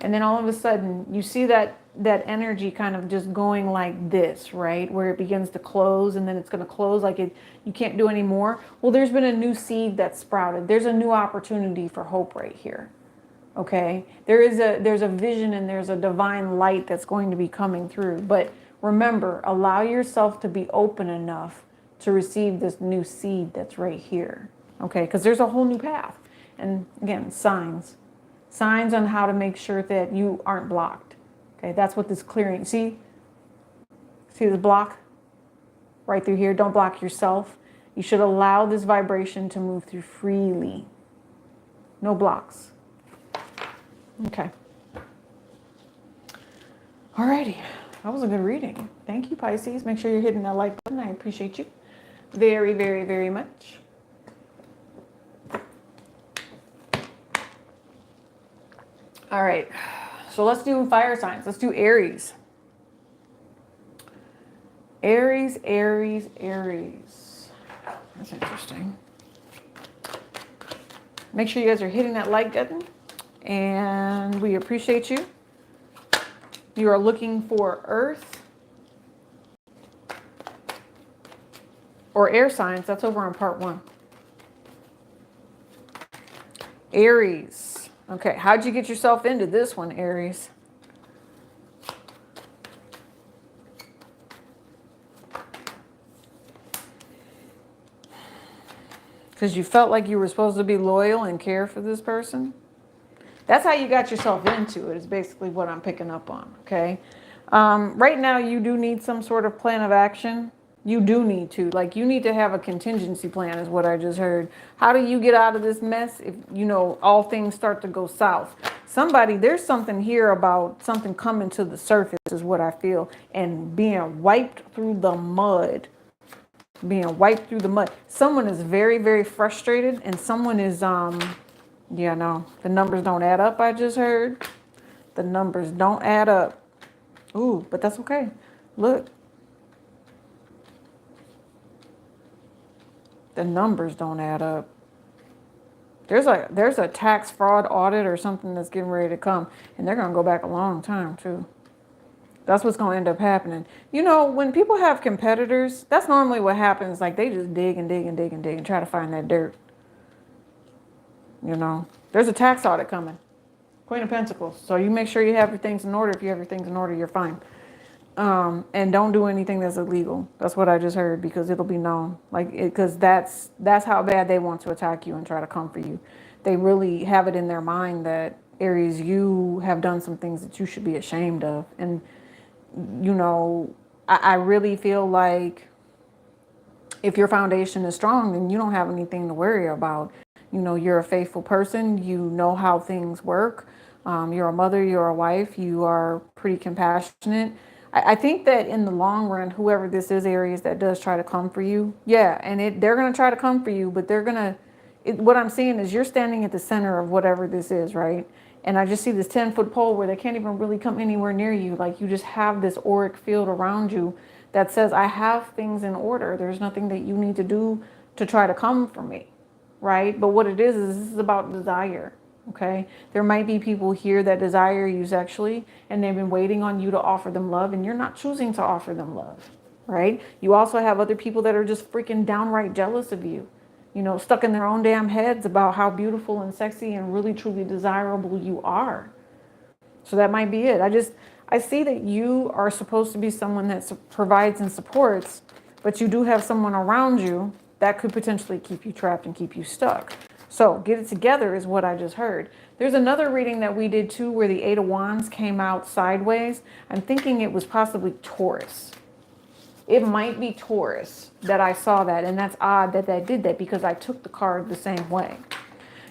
And then all of a sudden you see that energy kind of just going like this, right? Where it begins to close and then it's going to close like you can't do any more. Well, there's been a new seed that's sprouted. There's a new opportunity for hope right here. Okay, there's a vision and there's a divine light that's going to be coming through. But remember, allow yourself to be open enough to receive this new seed that's right here. Okay, because there's a whole new path. And again, signs on how to make sure that you aren't blocked. Okay, that's what this clearing. See this block right through here? Don't block yourself. You should allow this vibration to move through freely. No blocks. Okay. Alrighty. That was a good reading. Thank you, Pisces. Make sure you're hitting that like button. I appreciate you very, very, very much. All right. So let's do fire signs. Let's do Aries. Aries, Aries, Aries. That's interesting. Make sure you guys are hitting that like button. And we appreciate you. You are looking for earth or air signs. That's over on part 1. Aries. Okay, how'd you get yourself into this one, Aries? Because you felt like you were supposed to be loyal and care for this person? That's how you got yourself into it, is basically what I'm picking up on, okay? Right now, you do need some sort of plan of action. You do need to. Like, you need to have a contingency plan, is what I just heard. How do you get out of this mess if, all things start to go south? There's something here about something coming to the surface, is what I feel, and being wiped through the mud. Someone is very, very frustrated, and someone is, yeah, no, the numbers don't add up, I just heard. The numbers don't add up. Ooh, but that's okay. Look. The numbers don't add up. There's a tax fraud audit or something that's getting ready to come, and they're going to go back a long time too. That's what's going to end up happening. When people have competitors, that's normally what happens. Like, they just dig and dig and dig and dig and try to find that dirt. There's a tax audit coming. Queen of Pentacles. So you make sure you have your things in order. If you have your things in order, you're fine. And don't do anything that's illegal. That's what I just heard, because it'll be known. Because that's how bad they want to attack you and try to come for you. They really have it in their mind that, Aries, you have done some things that you should be ashamed of. And, I really feel like if your foundation is strong, then you don't have anything to worry about. You're a faithful person. You know how things work. You're a mother, you're a wife, you are pretty compassionate. I think that in the long run, whoever this is, Aries, that does try to come for you, yeah, and they're going to try to come for you, but what I'm seeing is you're standing at the center of whatever this is, right? And I just see this 10-foot pole where they can't even really come anywhere near you. Like, you just have this auric field around you that says, I have things in order. There's nothing that you need to do to try to come for me, right? But what it is this is about desire. Okay, there might be people here that desire you sexually, and they've been waiting on you to offer them love, and you're not choosing to offer them love, right? You also have other people that are just freaking downright jealous of you, stuck in their own damn heads about how beautiful and sexy and really truly desirable you are. So that might be it. I see that you are supposed to be someone that provides and supports, but you do have someone around you that could potentially keep you trapped and keep you stuck. So get it together is what I just heard. There's another reading that we did too where the 8 of Wands came out sideways. I'm thinking it was possibly Taurus. It might be Taurus that I saw that. And that's odd that did that, because I took the card the same way.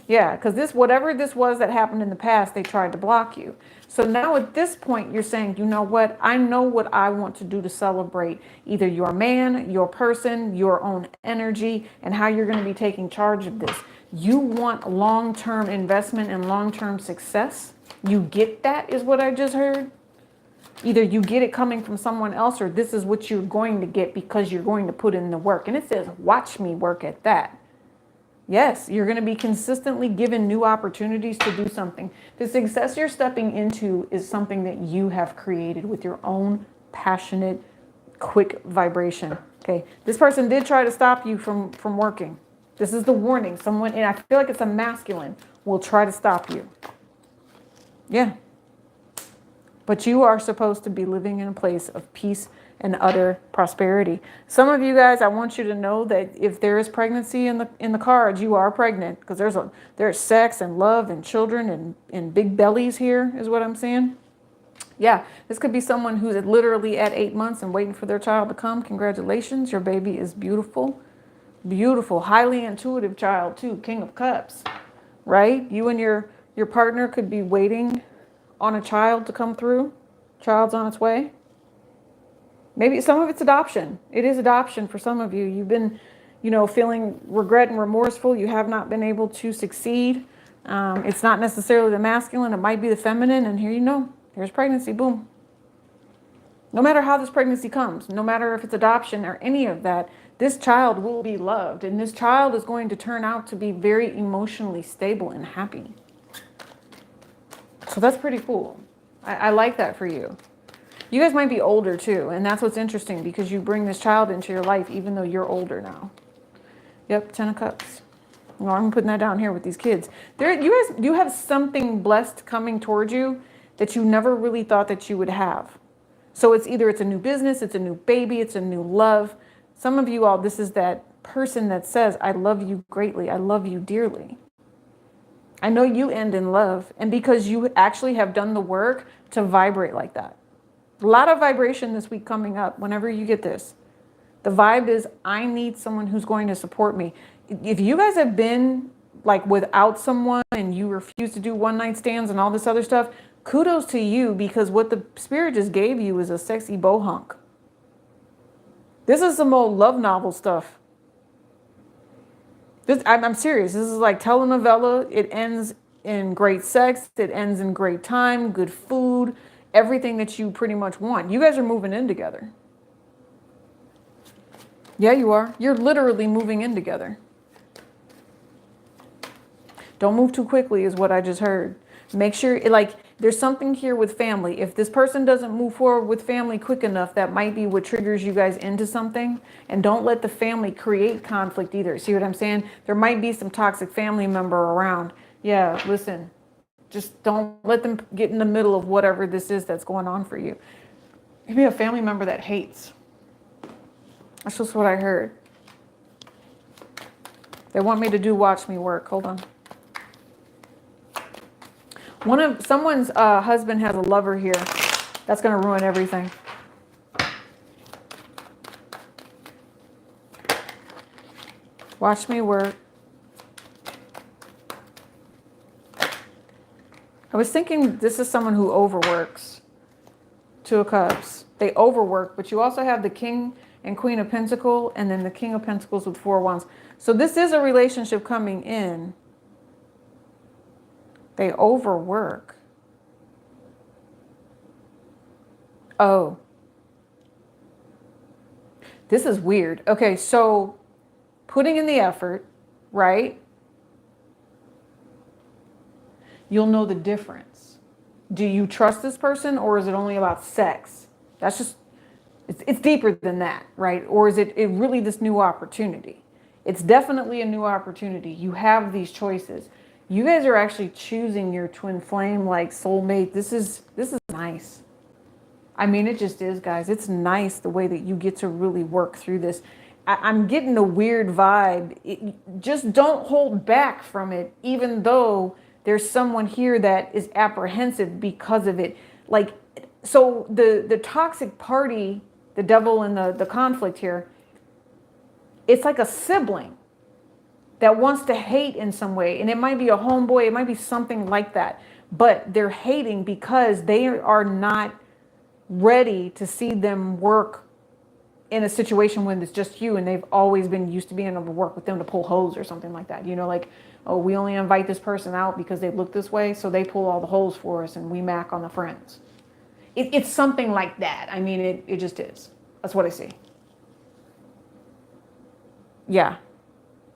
Yeah, because whatever this was that happened in the past, they tried to block you. So now at this point, you're saying, you know what? I know what I want to do to celebrate either your man, your person, your own energy, and how you're going to be taking charge of this. You want long-term investment and long-term success. You get that, is what I just heard. Either you get it coming from someone else, or this is what you're going to get because you're going to put in the work. And it says, watch me work at that. Yes, you're going to be consistently given new opportunities to do something. The success you're stepping into is something that you have created with your own passionate, quick vibration. Okay, this person did try to stop you from working. This is the warning. Someone, and I feel like it's a masculine, will try to stop you. Yeah. But you are supposed to be living in a place of peace and utter prosperity. Some of you guys, I want you to know that if there is pregnancy in the cards, you are pregnant, because there's sex and love and children and big bellies here, is what I'm saying. Yeah, this could be someone who's literally at 8 months and waiting for their child to come. Congratulations, your baby is beautiful. Beautiful, highly intuitive child too, King of Cups, right? You and your partner could be waiting on a child to come through. Child's on its way. Maybe some of it's adoption. It is adoption for some of you. You've been, feeling regret and remorseful. You have not been able to succeed. It's not necessarily the masculine. It might be the feminine. And here you know, there's pregnancy. Boom. No matter how this pregnancy comes, no matter if it's adoption or any of that, this child will be loved. And this child is going to turn out to be very emotionally stable and happy. So that's pretty cool. I like that for you. You guys might be older too. And that's what's interesting because you bring this child into your life even though you're older now. Yep, 10 of Cups. Well, I'm putting that down here with these kids. You have something blessed coming towards you that you never really thought that you would have. So it's a new business, it's a new baby, it's a new love. Some of you all, this is that person that says, I love you greatly, I love you dearly. I know you end in love, and because you actually have done the work to vibrate like that. A lot of vibration this week coming up whenever you get this. The vibe is, I need someone who's going to support me. If you guys have been like without someone and you refuse to do one night stands and all this other stuff, kudos to you, because what the spirit just gave you is a sexy bohunk. This is some old love novel stuff. I'm serious. This is like telenovela. It ends in great sex. It ends in great time, good food, everything that you pretty much want. You guys are moving in together. Yeah, you are. You're literally moving in together. Don't move too quickly is what I just heard. Make sure, there's something here with family. If this person doesn't move forward with family quick enough, that might be what triggers you guys into something. And don't let the family create conflict either. See what I'm saying? There might be some toxic family member around. Yeah, listen, just don't let them get in the middle of whatever this is that's going on for you. Maybe a family member that hates. That's just what I heard. They want me to do watch me work. Hold on. Someone's husband has a lover here. That's going to ruin everything. Watch me work. I was thinking this is someone who overworks. 2 of Cups. They overwork, but you also have the King and Queen of Pentacles, and then the King of Pentacles with 4 Wands. So this is a relationship coming in. They overwork. Oh. This is weird. Okay, so putting in the effort, right? You'll know the difference. Do you trust this person, or is it only about sex? That's just, it's deeper than that, right? Or is it really this new opportunity? It's definitely a new opportunity. You have these choices. You guys are actually choosing your twin flame, like soulmate. This is nice. I mean, it just is, guys. It's nice the way that you get to really work through this. I'm getting a weird vibe. Just don't hold back from it, even though there's someone here that is apprehensive because of it. Like, so the toxic party, the devil and the conflict here, it's like a sibling that wants to hate in some way. And it might be a homeboy, it might be something like that. But they're hating because they are not ready to see them work in a situation when it's just you, and they've always been used to being able to work with them to pull hose or something like that. You know, like, oh, we only invite this person out because they look this way, so they pull all the holes for us and we mac on the friends. It's something like that. I mean, it just is. That's what I see. Yeah.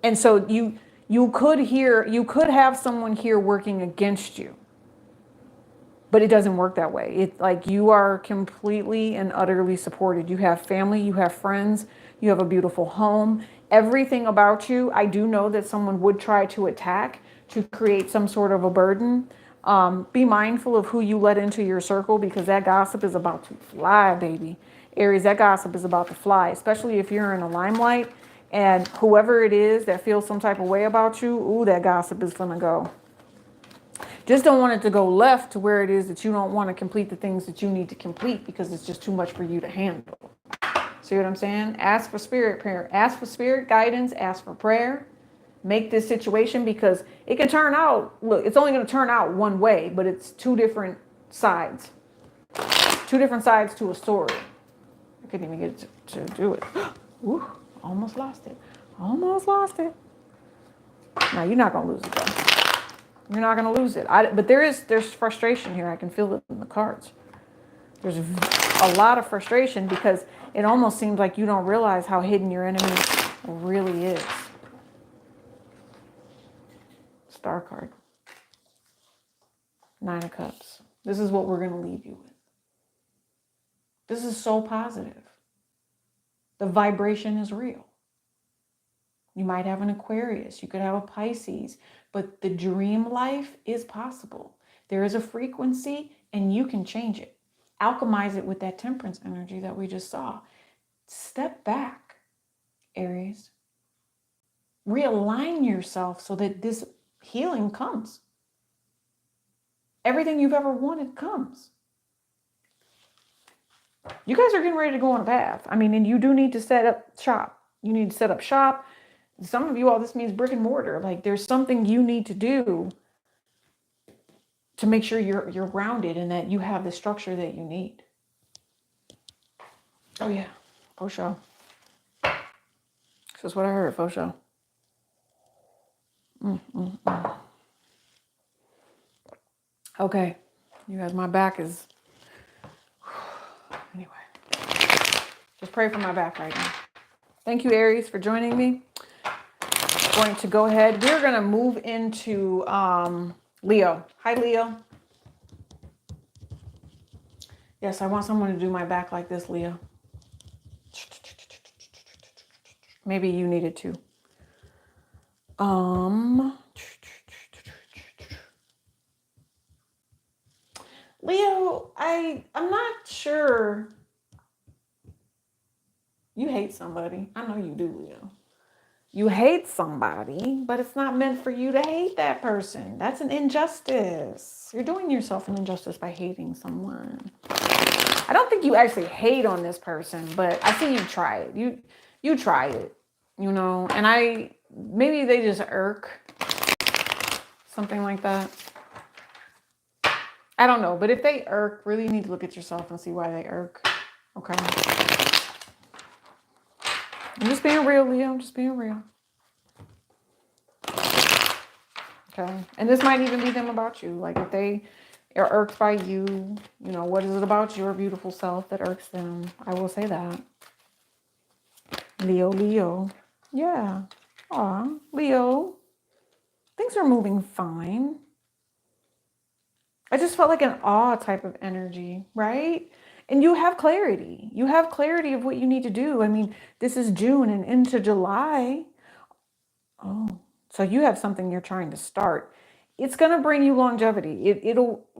And so you could have someone here working against you, but it doesn't work that way. It's like you are completely and utterly supported. You have family, you have friends, you have a beautiful home. Everything about you, I do know that someone would try to attack to create some sort of a burden. Be mindful of who you let into your circle, because that gossip is about to fly, baby. Aries, that gossip is about to fly, especially if you're in the limelight. And whoever it is that feels some type of way about you, ooh, that gossip is gonna go. Just don't want it to go left to where it is that you don't want to complete the things that you need to complete, because it's just too much for you to handle. See what I'm saying? Ask for spirit prayer. Ask for spirit guidance. Ask for prayer. Make this situation, because it can turn out, look, it's only going to turn out one way, but it's 2 different sides. 2 different sides to a story. I couldn't even get to do it. Ooh. Almost lost it. Almost lost it. No, you're not going to lose it, though. You're not going to lose it. But there's frustration here. I can feel it in the cards. There's a lot of frustration because it almost seems like you don't realize how hidden your enemy really is. Star card. 9 of Cups. This is what we're going to leave you with. This is so positive. The vibration is real. You might have an Aquarius. You could have a Pisces. But the dream life is possible. There is a frequency and you can change it. Alchemize it with that Temperance energy that we just saw. Step back, Aries. Realign yourself so that this healing comes. Everything you've ever wanted comes. You guys are getting ready to go on a path. I mean, and you do need to set up shop. You need to set up shop. Some of you all, this means brick and mortar. Like there's something you need to do to make sure you're grounded and that you have the structure that you need. Oh yeah, for sure. That's what I heard, for sure. Okay, you guys, my back is, anyway, just pray for my back right now. Thank you, Aries, for joining me. Going to go ahead. We're going to move into Leo. Hi, Leo. Yes, I want someone to do my back like this, Leo. Maybe you needed to. Leo, I'm not sure. You hate somebody. I know you do, Leo. You hate somebody, but it's not meant for you to hate that person. That's an injustice. You're doing yourself an injustice by hating someone. I don't think you actually hate on this person, but I see you try it. You try it, you know, and maybe they just irk. Something like that. I don't know, but if they irk, really you need to look at yourself and see why they irk. Okay. I'm just being real, Leo. I'm just being real. Okay. And this might even be them about you. Like if they are irked by you, you know, what is it about your beautiful self that irks them? I will say that. Leo. Yeah. Aw, Leo. Things are moving fine. I just felt like an awe type of energy, right? And you have clarity. You have clarity of what you need to do. I mean, this is June and into July. Oh, so you have something you're trying to start. It's going to bring you longevity.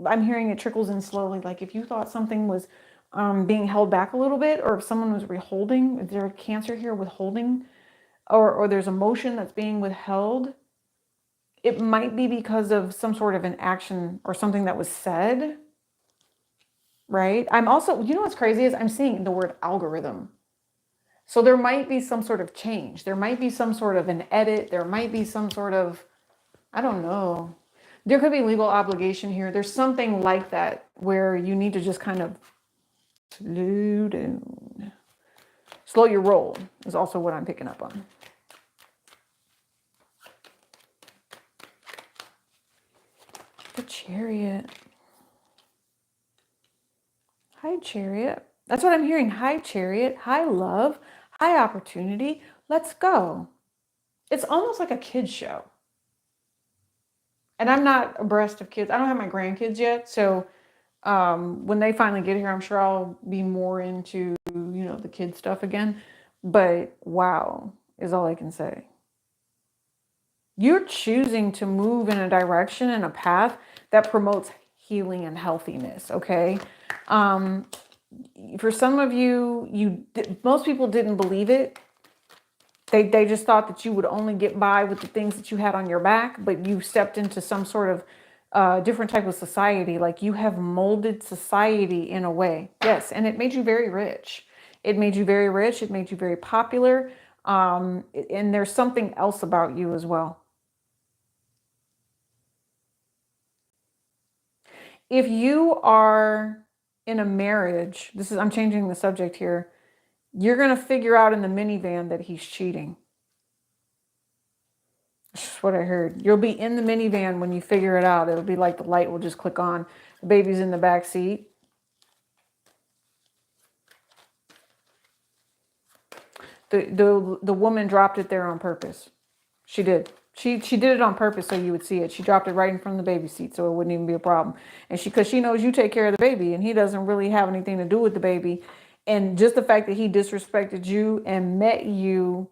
I'm hearing it trickles in slowly. Like if you thought something was being held back a little bit, or if someone was withholding, is there a Cancer here withholding, or there's emotion that's being withheld? It might be because of some sort of an action or something that was said. Right? I'm also, you know what's crazy is I'm seeing the word algorithm. So there might be some sort of change. There might be some sort of an edit. There might be some sort of, I don't know. There could be legal obligation here. There's something like that where you need to just kind of slow down. Slow your roll is also what I'm picking up on. The Chariot. Hi, Chariot. That's what I'm hearing. Hi, Chariot. Hi, love. Hi, opportunity. Let's go. It's almost like a kid's show. And I'm not abreast of kids. I don't have my grandkids yet. So when they finally get here, I'm sure I'll be more into, you know, the kid stuff again. But wow is all I can say. You're choosing to move in a direction and a path that promotes healing and healthiness, okay? For some of you, most people didn't believe it. They just thought that you would only get by with the things that you had on your back, but you stepped into some sort of different type of society. Like you have molded society in a way. Yes, and it made you very rich. It made you very rich. It made you very popular. And there's something else about you as well. If you are in a marriage, I'm changing the subject here. You're going to figure out in the minivan that he's cheating. That's what I heard. You'll be in the minivan when you figure it out. It'll be like the light will just click on. The baby's in the back seat. The woman dropped it there on purpose. She did. She did it on purpose so you would see it. She dropped it right in front of the baby seat so it wouldn't even be a problem. And because she knows you take care of the baby and he doesn't really have anything to do with the baby. And just the fact that he disrespected you and met you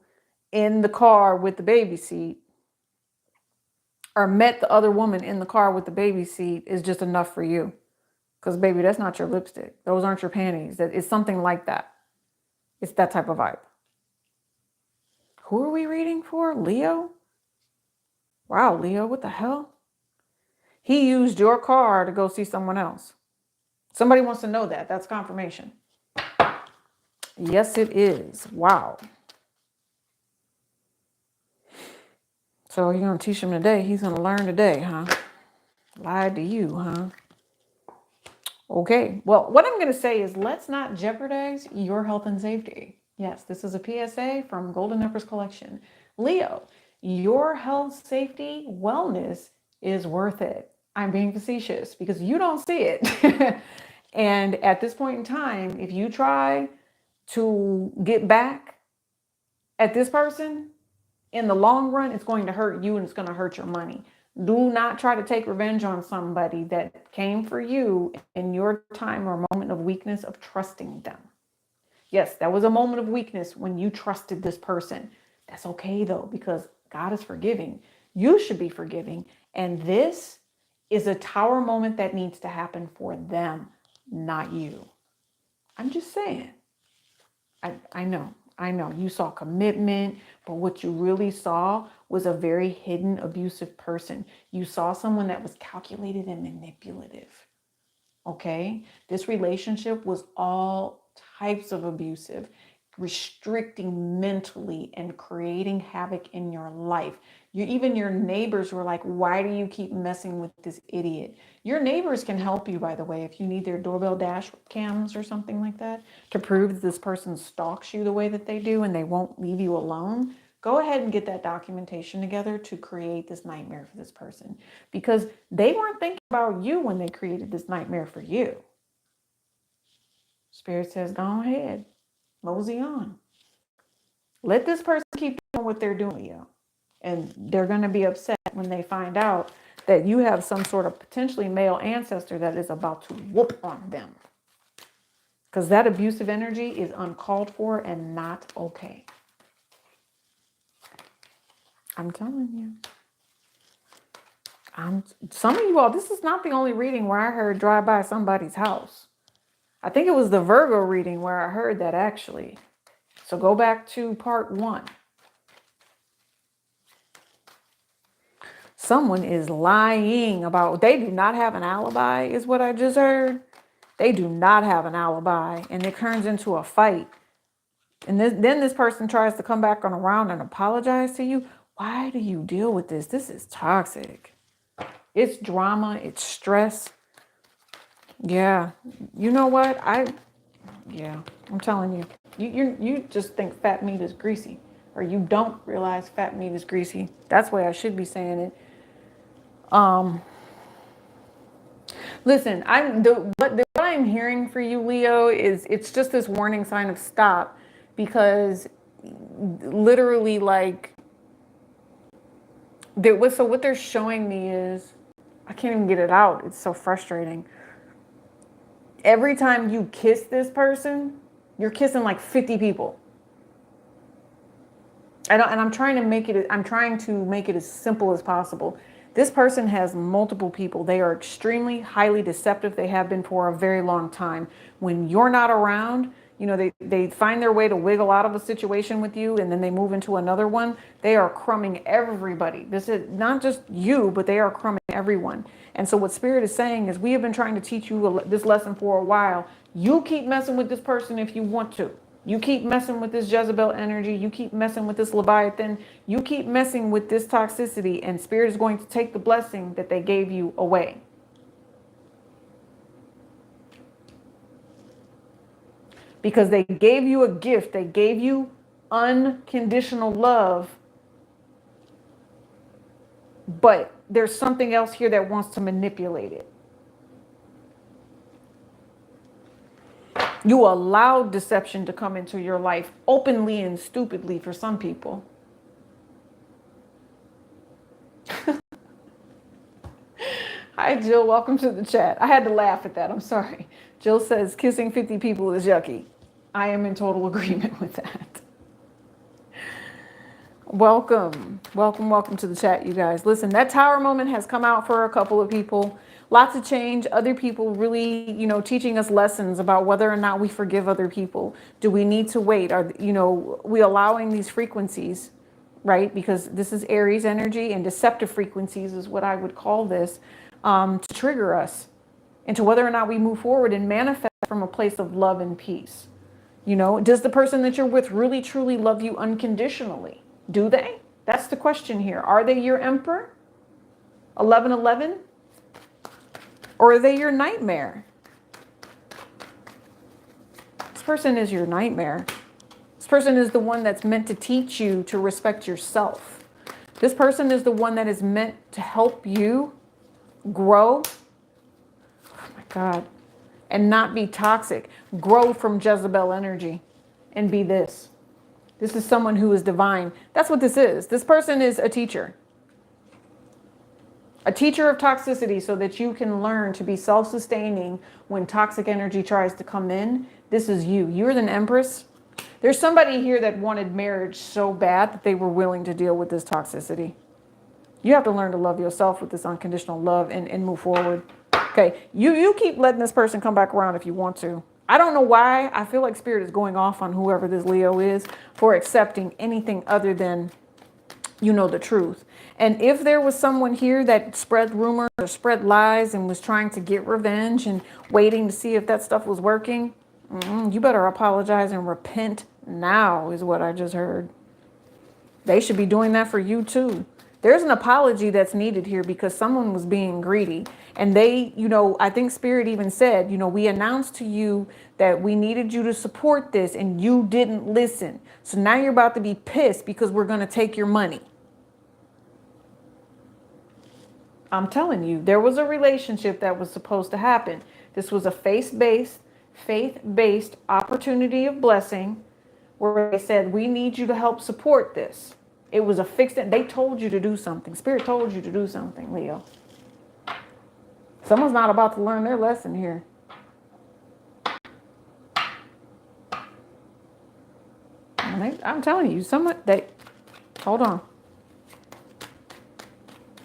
in the car with the baby seat, or met the other woman in the car with the baby seat, is just enough for you. Because baby, that's not your lipstick. Those aren't your panties. That it's something like that. It's that type of vibe. Who are we reading for? Leo? Wow, Leo, what the hell? He used your car to go see someone else. Somebody wants to know that. That's confirmation. Yes, it is. Wow. So you're going to teach him today. He's going to learn today, huh? Lied to you, huh? Okay. Well, what I'm going to say is let's not jeopardize your health and safety. Yes, this is a PSA from Golden Empress Collection. Leo, your health, safety, wellness is worth it. I'm being facetious because you don't see it. And at this point in time, if you try to get back at this person, in the long run, it's going to hurt you and it's going to hurt your money. Do not try to take revenge on somebody that came for you in your time or moment of weakness of trusting them. Yes, that was a moment of weakness when you trusted this person. That's okay though, because God is forgiving. You should be forgiving. And this is a tower moment that needs to happen for them, not you. I'm just saying. I know you saw commitment, but what you really saw was a very hidden abusive person. You saw someone that was calculated and manipulative. Okay? This relationship was all types of abusive, restricting mentally and creating havoc in your life. Even your neighbors were like, why do you keep messing with this idiot? Your neighbors can help you, by the way, if you need their doorbell dash cams or something like that to prove that this person stalks you the way that they do and they won't leave you alone. Go ahead and get that documentation together to create this nightmare for this person, because they weren't thinking about you when they created this nightmare for you. Spirit says, go ahead, mosey on. Let this person keep doing what they're doing, Leo. And they're going to be upset when they find out that you have some sort of potentially male ancestor that is about to whoop on them. Because that abusive energy is uncalled for and not okay. I'm telling you. Some of you all, this is not the only reading where I heard drive by somebody's house. I think it was the Virgo reading where I heard that actually. So go back to part 1. Someone is lying about, they do not have an alibi, is what I just heard. They do not have an alibi, and it turns into a fight. And then this person tries to come back on around and apologize to you. Why do you deal with this? This is toxic. It's drama. It's stress. Yeah. You know what? I'm telling you. You just think fat meat is greasy, or you don't realize fat meat is greasy. That's the way I should be saying it. Listen, what I'm hearing for you, Leo, is it's just this warning sign of stop, because literally, like, what they're showing me is, I can't even get it out. It's so frustrating. Every time you kiss this person, you're kissing like 50 people. And I'm trying to make it as simple as possible. This person has multiple people. They are extremely highly deceptive. They have been for a very long time. When you're not around, they find their way to wiggle out of a situation with you, and then they move into another one. They are crumbing everybody. This is not just you, but they are crumbing everyone. And so what Spirit is saying is, we have been trying to teach you this lesson for a while. You keep messing with this person if you want to. You keep messing with this Jezebel energy. You keep messing with this Leviathan. You keep messing with this toxicity, and Spirit is going to take the blessing that they gave you away. Because they gave you a gift. They gave you unconditional love. but there's something else here that wants to manipulate it. You allowed deception to come into your life openly and stupidly for some people. Hi, Jill. Welcome to the chat. I had to laugh at that. I'm sorry. Jill says kissing 50 people is yucky. I am in total agreement with that. Welcome. Welcome to the chat, you guys. Listen, that tower moment has come out for a couple of people. Lots of change. Other people really, teaching us lessons about whether or not we forgive other people. Do we need to wait? Are, we allowing these frequencies, right? Because this is Aries energy, and deceptive frequencies is what I would call this, to trigger us into whether or not we move forward and manifest from a place of love and peace. Does the person that you're with really, truly love you unconditionally? Do they? That's the question here. Are they your emperor? 1111? Or are they your nightmare? This person is your nightmare. This person is the one that's meant to teach you to respect yourself. This person is the one that is meant to help you grow. Oh my God. And not be toxic. Grow from Jezebel energy and be this. This is someone who is divine. That's what this is. This person is a teacher. A teacher of toxicity so that you can learn to be self-sustaining when toxic energy tries to come in. This is you. You're the empress. There's somebody here that wanted marriage so bad that they were willing to deal with this toxicity. You have to learn to love yourself with this unconditional love and move forward. Okay, you keep letting this person come back around if you want to. I don't know why. I feel like spirit is going off on whoever this Leo is for accepting anything other than, the truth. And if there was someone here that spread rumors or spread lies and was trying to get revenge and waiting to see if that stuff was working, you better apologize and repent now is what I just heard. They should be doing that for you too. There's an apology that's needed here because someone was being greedy. And they, I think Spirit even said, we announced to you that we needed you to support this and you didn't listen. So now you're about to be pissed because we're going to take your money. I'm telling you, there was a relationship that was supposed to happen. This was a faith-based opportunity of blessing where they said, we need you to help support this. It was a fixed, they told you to do something. Spirit told you to do something, Leo. Someone's not about to learn their lesson here. I'm telling you, hold on.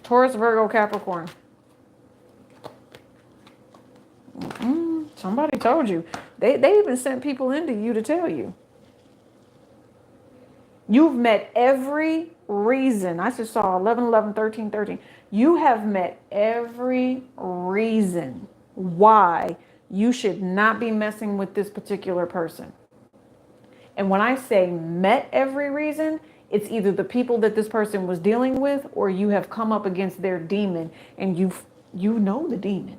Taurus, Virgo, Capricorn. Somebody told you. They even sent people into you to tell you. You've met every reason. I just saw 11, 11, 13, 13. You have met every reason why you should not be messing with this particular person. And when I say met every reason, it's either the people that this person was dealing with or you have come up against their demon and you know the demon.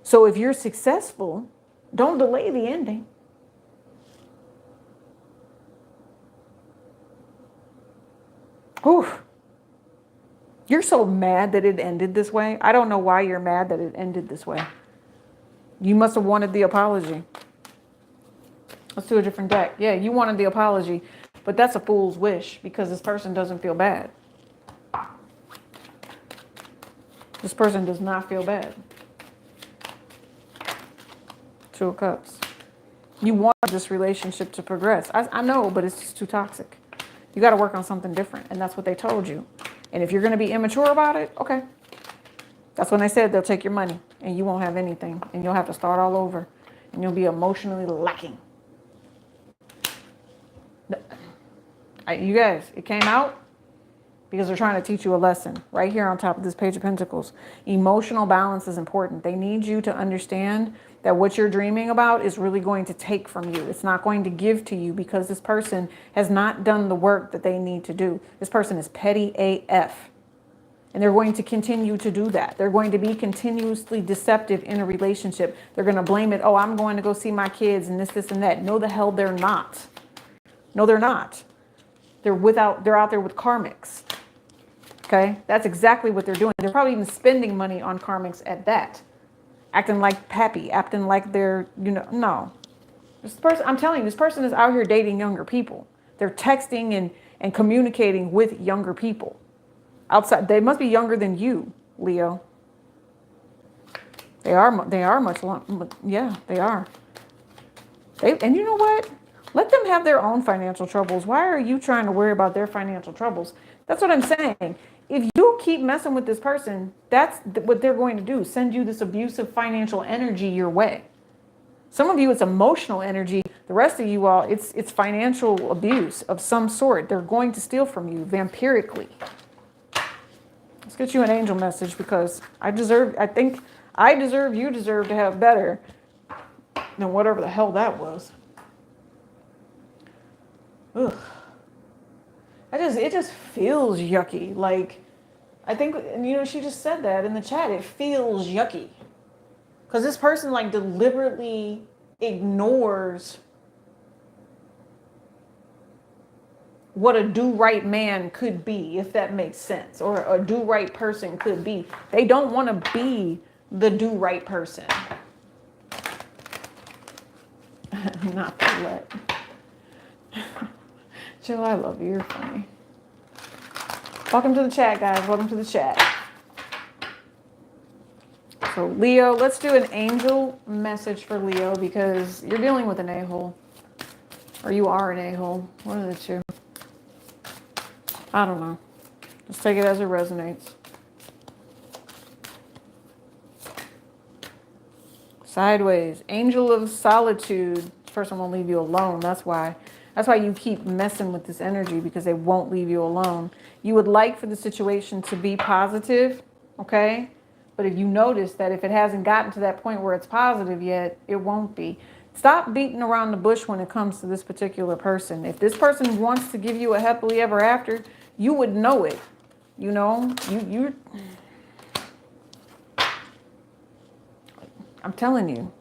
So if you're successful, don't delay the ending. Oof. You're so mad that it ended this way. I don't know why you're mad that it ended this way. You must have wanted the apology. Let's do a different deck. Yeah, you wanted the apology, but that's a fool's wish because this person doesn't feel bad. This person does not feel bad. Two of Cups. You want this relationship to progress. I know, but it's just too toxic. You got to work on something different. And that's what they told you. And if you're going to be immature about it, okay. That's when they said they'll take your money and you won't have anything. And you'll have to start all over. And you'll be emotionally lacking. You guys, it came out because they're trying to teach you a lesson right here on top of this Page of Pentacles. Emotional balance is important. They need you to understand that what you're dreaming about is really going to take from you. It's not going to give to you because this person has not done the work that they need to do. This person is petty AF. And they're going to continue to do that. They're going to be continuously deceptive in a relationship. They're going to blame it. Oh, I'm going to go see my kids and this, and that. No, the hell they're not. No, they're not. They're out there with karmics. Okay, that's exactly what they're doing. They're probably even spending money on karmics at that, acting like happy, acting like they're, no. This person, I'm telling you, this person is out here dating younger people. They're texting and communicating with younger people outside. They must be younger than you, Leo. They are much long. Yeah, they are. And you know what? Let them have their own financial troubles. Why are you trying to worry about their financial troubles? That's what I'm saying. If you keep messing with this person, that's what they're going to do. Send you this abusive financial energy your way. Some of you, it's emotional energy. The rest of you all, it's financial abuse of some sort. They're going to steal from you vampirically. Let's get you an angel message because you deserve to have better than whatever the hell that was. Ugh. It just feels yucky. Like, I think, she just said that in the chat. It feels yucky. Because this person, like, deliberately ignores what a do-right man could be, if that makes sense, or a do-right person could be. They don't want to be the do-right person. Not to let. Jill, I love you. You're funny. Welcome to the chat, guys. Welcome to the chat. So, Leo, let's do an angel message for Leo because you're dealing with an a-hole. Or you are an a-hole. One of the two. I don't know. Just take it as it resonates. Sideways. Angel of solitude. This person won't leave you alone. That's why you keep messing with this energy, because they won't leave you alone. You would like for the situation to be positive, okay? But if you notice that if it hasn't gotten to that point where it's positive yet, it won't be. Stop beating around the bush when it comes to this particular person. If this person wants to give you a happily ever after, you would know it. I'm telling you.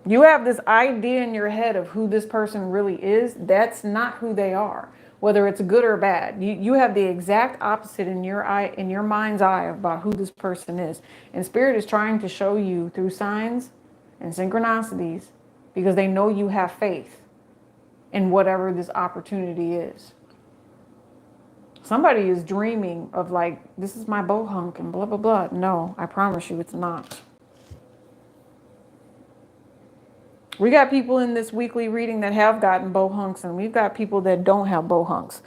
You have this idea in your head of who this person really is. That's not who they are, whether it's good or bad. You have the exact opposite in your mind's eye about who this person is. And Spirit is trying to show you through signs and synchronicities, because they know you have faith in whatever this opportunity is. Somebody is dreaming of, like, this is my bohunk and blah, blah, blah. No, I promise you it's not. We got people in this weekly reading that have gotten bohunks, and we've got people that don't have bohunks.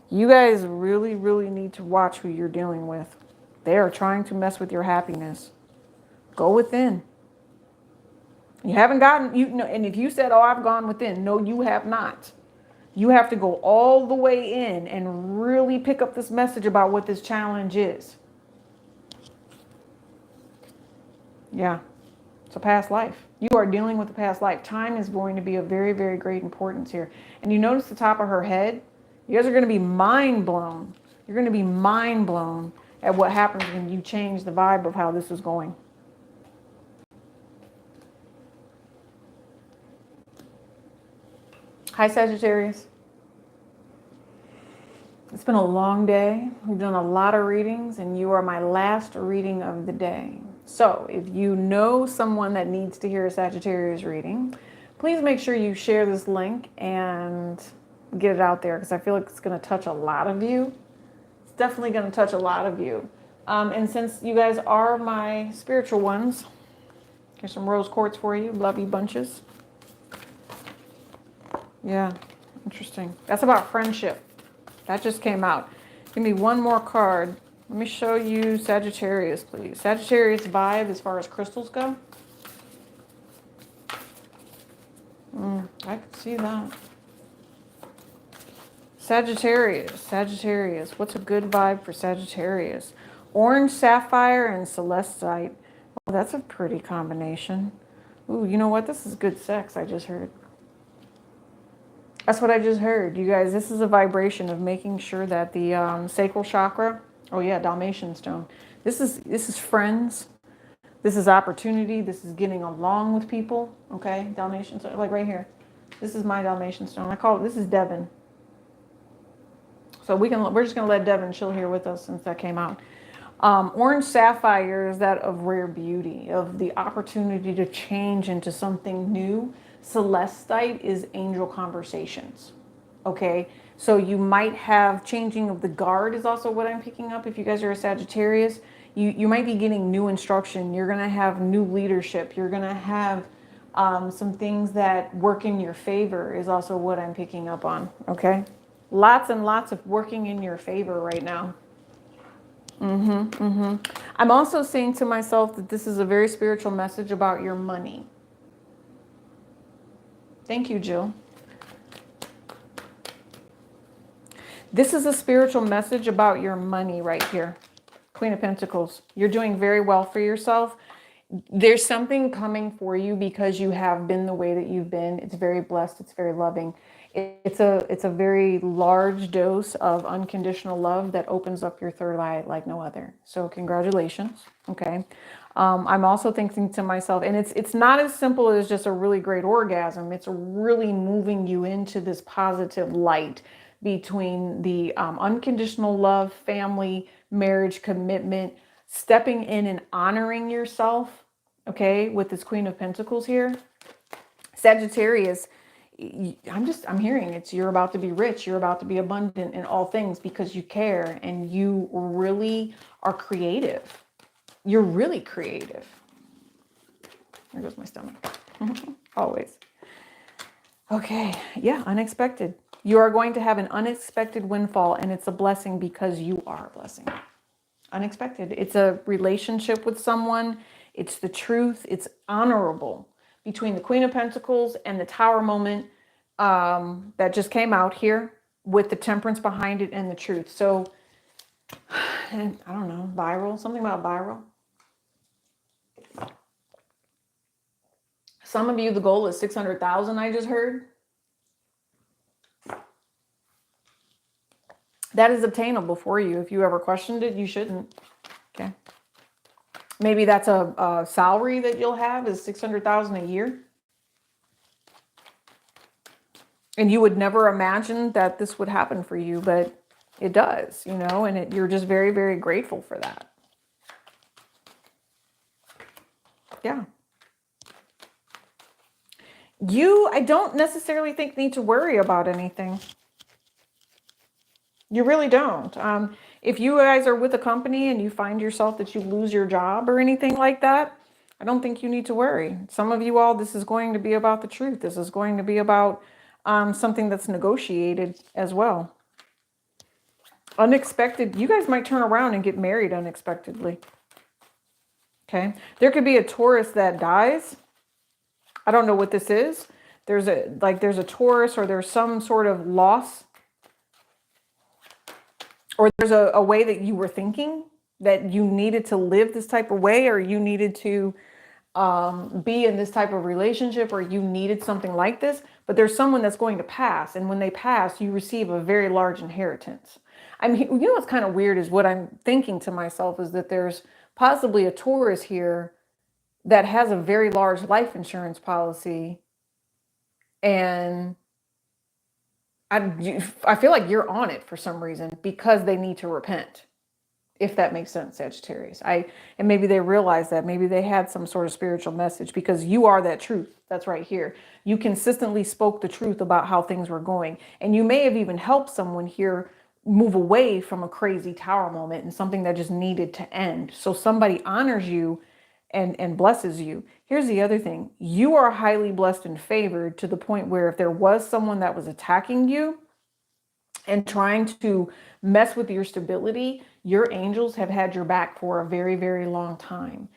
You guys really, really need to watch who you're dealing with. They are trying to mess with your happiness. Go within. You haven't gotten, and if you said, oh, I've gone within, no, you have not. You have to go all the way in and really pick up this message about what this challenge is. Yeah, it's a past life. You are dealing with a past life. Time is going to be of very, very great importance here. And you notice the top of her head? You guys are going to be mind blown. You're going to be mind blown at what happens when you change the vibe of how this is going. Hi, Sagittarius. It's been a long day. We've done a lot of readings, and you are my last reading of the day. So if you know someone that needs to hear a Sagittarius reading, please make sure you share this link and get it out there, because I feel like it's going to touch a lot of you. It's definitely going to touch a lot of you. And since you guys are my spiritual ones, here's some rose quartz for you. Love you bunches. Yeah, interesting. That's about friendship. That just came out. Give me one more card. Let me show you Sagittarius, please. Sagittarius vibe as far as crystals go. I can see that. Sagittarius. What's a good vibe for Sagittarius? Orange sapphire and celestite. Oh, that's a pretty combination. Ooh, you know what? This is good sex, I just heard. That's what I just heard. You guys, this is a vibration of making sure that the sacral chakra, oh yeah, Dalmatian stone. This is friends. This is opportunity. This is getting along with people. Okay, Dalmatian stone, like right here. This is my Dalmatian stone. I call it, this is Devon. So we're just gonna let Devin chill here with us since that came out. Orange sapphire is that of rare beauty, of the opportunity to change into something new. Celestite is angel conversations. Okay, so you might have changing of the guard is also what I'm picking up. If you guys are a Sagittarius, you might be getting new instruction. You're gonna have new leadership. You're gonna have some things that work in your favor is also what I'm picking up on. Okay, lots and lots of working in your favor right now. I'm also saying to myself that this is a very spiritual message about your money. Thank you, Jill. This is a spiritual message about your money right here. Queen of Pentacles. You're doing very well for yourself. There's something coming for you because you have been the way that you've been. It's very blessed. It's very loving. It's a very large dose of unconditional love that opens up your third eye like no other. So congratulations. Okay. I'm also thinking to myself, and it's not as simple as just a really great orgasm. It's really moving you into this positive light between the unconditional love, family, marriage, commitment, stepping in and honoring yourself. Okay, with this Queen of Pentacles here. Sagittarius, I'm hearing it's you're about to be rich, you're about to be abundant in all things because you care and you really are creative. You're really creative. There goes my stomach. Always. Okay, yeah, unexpected. You are going to have an unexpected windfall, and it's a blessing because you are a blessing. Unexpected. It's a relationship with someone. It's the truth. It's honorable. Between the Queen of Pentacles and the Tower moment that just came out here with the temperance behind it and the truth. So, and I don't know, viral, something about viral. Some of you, the goal is 600,000, I just heard. That is obtainable for you. If you ever questioned it, you shouldn't. Okay. Maybe that's a salary that you'll have is 600,000 a year. And you would never imagine that this would happen for you, but it does, you know, and you're just very, very grateful for that. Yeah. I don't necessarily think need to worry about anything. You really don't. If you guys are with a company and you find yourself that you lose your job or anything like that, I don't think you need to worry. Some of you all, this is going to be about the truth. This is going to be about something that's negotiated as well. Unexpected. You guys might turn around and get married unexpectedly. Okay. There could be a Taurus that dies. I don't know what this is. There's a Taurus or there's some sort of loss. Or there's a way that you were thinking that you needed to live this type of way, or you needed to be in this type of relationship, or you needed something like this, but there's someone that's going to pass. And when they pass, you receive a very large inheritance. I mean, you know, what's kind of weird is what I'm thinking to myself is that there's possibly a Taurus here that has a very large life insurance policy. And I feel like you're on it for some reason because they need to repent. If that makes sense, Sagittarius. And maybe they realize that. Maybe they had some sort of spiritual message because you are that truth. That's right here. You consistently spoke the truth about how things were going. And you may have even helped someone here move away from a crazy Tower moment and something that just needed to end. So somebody honors you and blesses you. Here's the other thing. You are highly blessed and favored to the point where if there was someone that was attacking you and trying to mess with your stability, your angels have had your back for a very, very long time.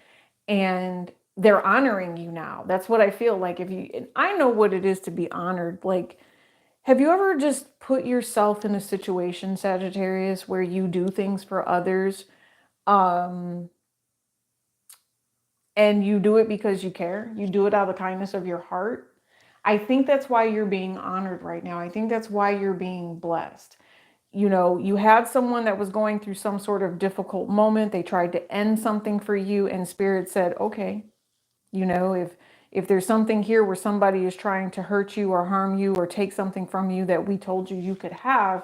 And they're honoring you now. That's what I feel like. And I know what it is to be honored. Like, have you ever just put yourself in a situation, Sagittarius, where you do things for others, and you do it because you care? You do it out of the kindness of your heart. I think that's why you're being honored right now. I think that's why you're being blessed. You know, you had someone that was going through some sort of difficult moment. They tried to end something for you, and Spirit said, okay, you know, if there's something here where somebody is trying to hurt you or harm you or take something from you that we told you you could have,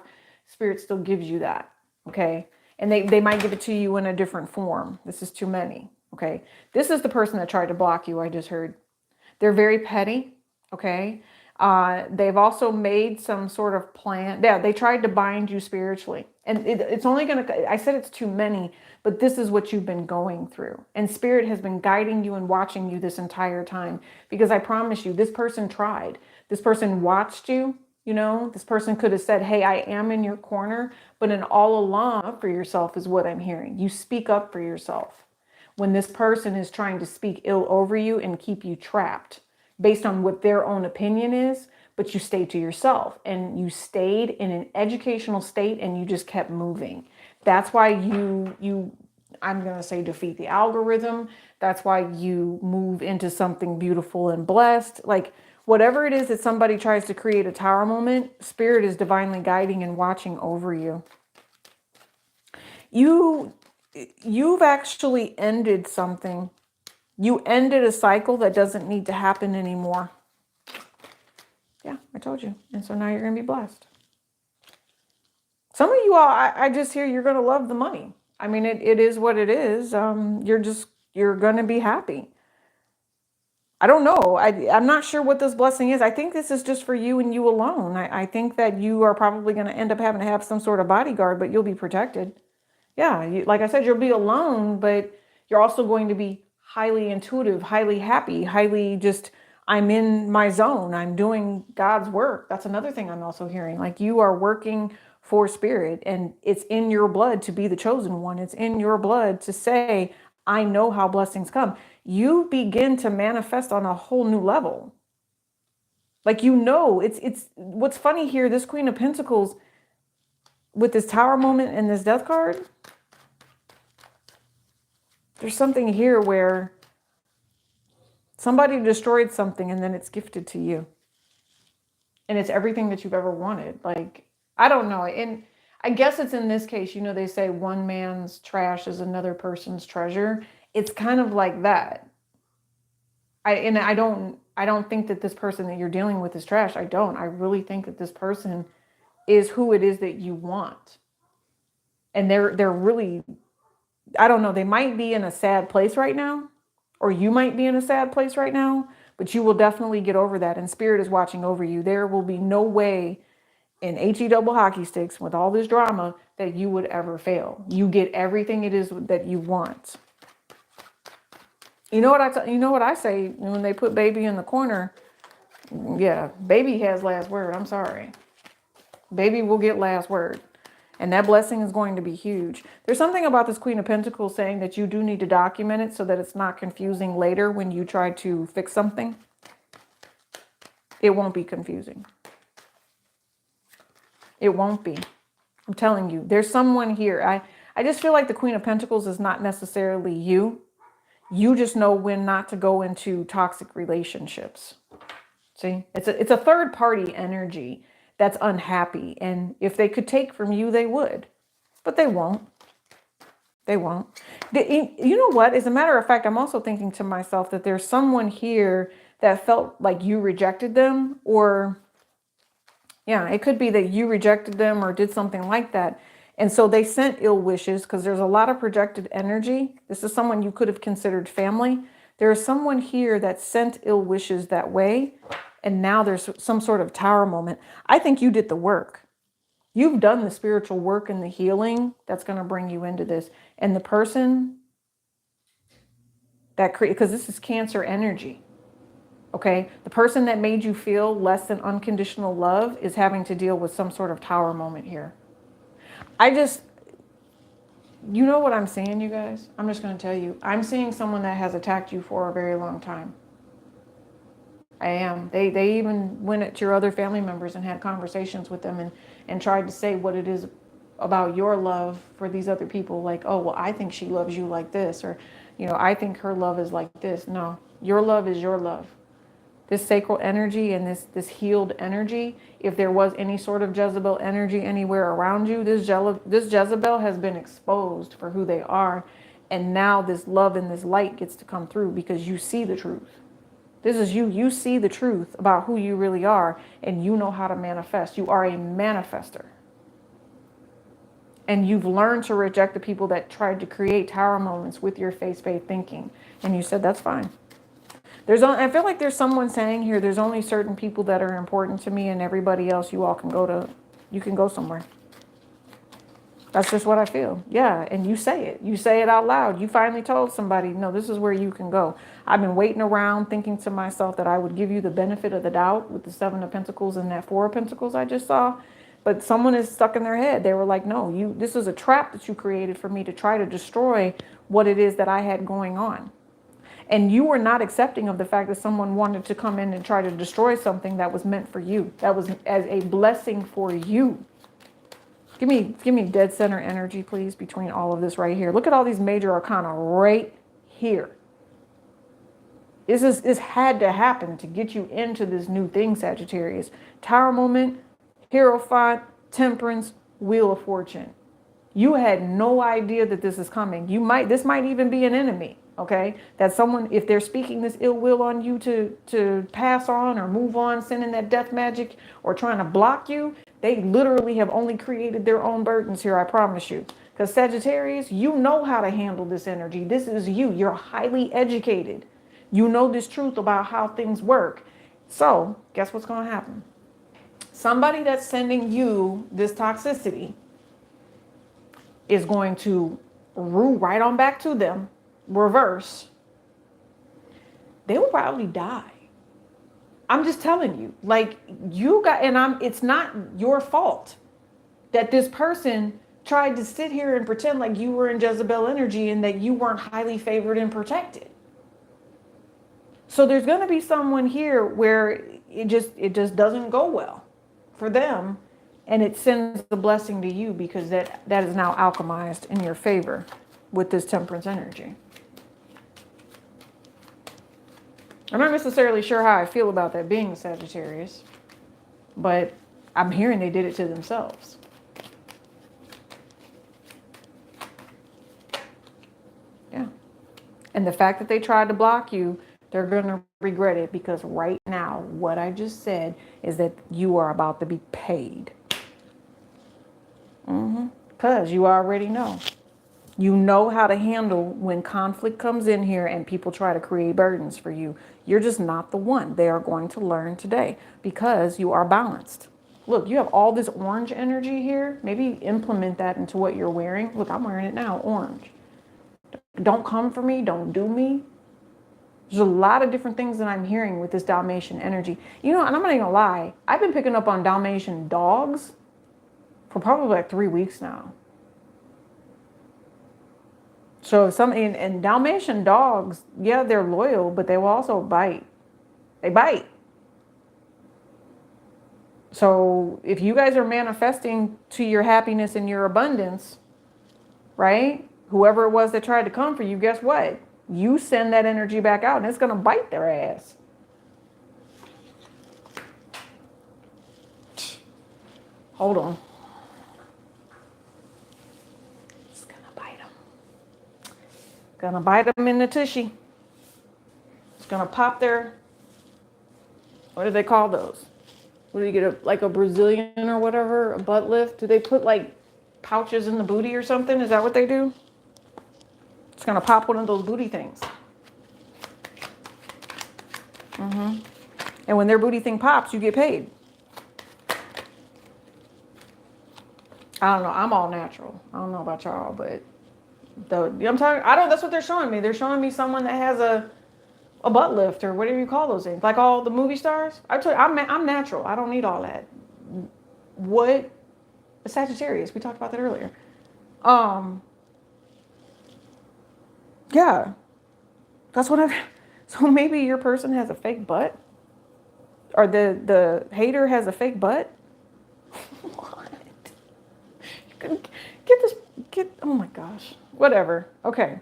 Spirit still gives you that. Okay. And they might give it to you in a different form. This is too many. Okay. This is the person that tried to block you. I just heard. They're very petty. Okay. They've also made some sort of plan. Yeah, they tried to bind you spiritually. And it's only going to, I said it's too many, but this is what you've been going through. And Spirit has been guiding you and watching you this entire time. Because I promise you, this person tried. This person watched you. You know, this person could have said, hey, I am in your corner. But in all along, up for yourself is what I'm hearing. You speak up for yourself. When this person is trying to speak ill over you and keep you trapped based on what their own opinion is, but you stayed to yourself and you stayed in an educational state and you just kept moving. That's why I'm going to say defeat the algorithm. That's why you move into something beautiful and blessed. Like whatever it is that somebody tries to create a tower moment, Spirit is divinely guiding and watching over you. You've actually ended something. You ended a cycle that doesn't need to happen anymore. Yeah, I told you. And so now you're going to be blessed. Some of you all, I just hear you're going to love the money. I mean, it is what it is. You're going to be happy. I don't know. I'm not sure what this blessing is. I think this is just for you and you alone. I think that you are probably going to end up having to have some sort of bodyguard, but you'll be protected. Yeah, like I said, you'll be alone, but you're also going to be highly intuitive, highly happy, highly just, I'm in my zone. I'm doing God's work. That's another thing I'm also hearing. Like you are working for Spirit and it's in your blood to be the chosen one. It's in your blood to say, I know how blessings come. You begin to manifest on a whole new level. Like, you know, it's what's funny here, this Queen of Pentacles with this Tower moment and this Death card, there's something here where somebody destroyed something and then it's gifted to you. And it's everything that you've ever wanted. Like, I don't know. And I guess it's in this case, you know, they say one man's trash is another person's treasure. It's kind of like that. I don't think that this person that you're dealing with is trash. I don't. I really think that this person is who it is that you want. And they're really, I don't know, they might be in a sad place right now, or you might be in a sad place right now, but you will definitely get over that. And Spirit is watching over you. There will be no way in HE double hockey sticks with all this drama that you would ever fail. You get everything it is that you want. You know what I say when they put baby in the corner? Yeah, baby has last word. I'm sorry. Baby will get last word. And that blessing is going to be huge. There's something about this Queen of Pentacles saying that you do need to document it so that it's not confusing later when you try to fix something. It won't be confusing. It won't be. I'm telling you, there's someone here. I just feel like the Queen of Pentacles is not necessarily you. You just know when not to go into toxic relationships. See, it's a third party energy that's unhappy. And if they could take from you, they would. But they won't. They won't. You know what? As a matter of fact, I'm also thinking to myself that there's someone here that felt like you rejected them. Or, yeah, it could be that you rejected them or did something like that. And so they sent ill wishes because there's a lot of projected energy. This is someone you could have considered family. There is someone here that sent ill wishes that way. And now there's some sort of tower moment. I think you did the work. You've done the spiritual work and the healing that's going to bring you into this. And the person that created, because this is Cancer energy. Okay. The person that made you feel less than unconditional love is having to deal with some sort of tower moment here. You know what I'm seeing, you guys? I'm just going to tell you. I'm seeing someone that has attacked you for a very long time. I am. They even went at your other family members and had conversations with them and tried to say what it is about your love for these other people. Like, oh, well, I think she loves you like this. Or, you know, I think her love is like this. No, your love is your love. This sacral energy and this healed energy, if there was any sort of Jezebel energy anywhere around you, this Jezebel has been exposed for who they are. And now this love and this light gets to come through because you see the truth. This is you. You see the truth about who you really are and you know how to manifest. You are a manifester. And you've learned to reject the people that tried to create tower moments with your faith-based thinking. And you said, that's fine. I feel like there's someone saying here, there's only certain people that are important to me, and everybody else you all can you can go somewhere. That's just what I feel. Yeah, and you say it. You say it out loud. You finally told somebody, no, this is where you can go. I've been waiting around thinking to myself that I would give you the benefit of the doubt with the 7 of Pentacles and that 4 of Pentacles I just saw. But someone is stuck in their head. They were like, no, this is a trap that you created for me to try to destroy what it is that I had going on. And you were not accepting of the fact that someone wanted to come in and try to destroy something that was meant for you. That was as a blessing for you. Give me dead center energy, please, between all of this right here. Look at all these major arcana right here. This had to happen to get you into this new thing, Sagittarius. Tower moment, Hierophant, Temperance, Wheel of Fortune. You had no idea that this is coming. This might even be an enemy, okay? That someone, if they're speaking this ill will on you to pass on or move on, sending that death magic or trying to block you, they literally have only created their own burdens here, I promise you. Because Sagittarius, you know how to handle this energy. This is you. You're highly educated. You know this truth about how things work. So guess what's going to happen? Somebody that's sending you this toxicity is going to rule right on back to them, reverse. They will probably die. I'm just telling you, like it's not your fault that this person tried to sit here and pretend like you were in Jezebel energy and that you weren't highly favored and protected. So there's going to be someone here where it just doesn't go well for them, and it sends the blessing to you because that is now alchemized in your favor with this Temperance energy. I'm not necessarily sure how I feel about that being a Sagittarius, but I'm hearing they did it to themselves. Yeah. And the fact that they tried to block you, they're going to regret it, because right now, what I just said is that you are about to be paid. Because you already know. You know how to handle when conflict comes in here and people try to create burdens for you. You're just not the one. They are going to learn today because you are balanced. Look, you have all this orange energy here. Maybe implement that into what you're wearing. Look, I'm wearing it now, orange. Don't come for me. Don't do me. There's a lot of different things that I'm hearing with this Dalmatian energy. You know, and I'm not even gonna lie. I've been picking up on Dalmatian dogs for probably like 3 weeks now. So and Dalmatian dogs, yeah, they're loyal, but they will also bite. They bite. So if you guys are manifesting to your happiness and your abundance, right? Whoever it was that tried to come for you, guess what? You send that energy back out and it's going to bite their ass. Hold on. It's going to bite them. Going to bite them in the tushy. It's going to pop their, what do they call those? What do you get, like a Brazilian or whatever, a butt lift? Do they put like pouches in the booty or something? Is that what they do? It's going to pop one of those booty things. And when their booty thing pops, you get paid. I don't know. I'm all natural. I don't know about y'all, but that's what they're showing me. They're showing me someone that has a butt lift or whatever you call those things. Like all the movie stars. I'm natural. I don't need all that. What? A Sagittarius. We talked about that earlier. Yeah, that's what so maybe your person has a fake butt, or the hater has a fake butt. What? Oh my gosh, whatever. Okay.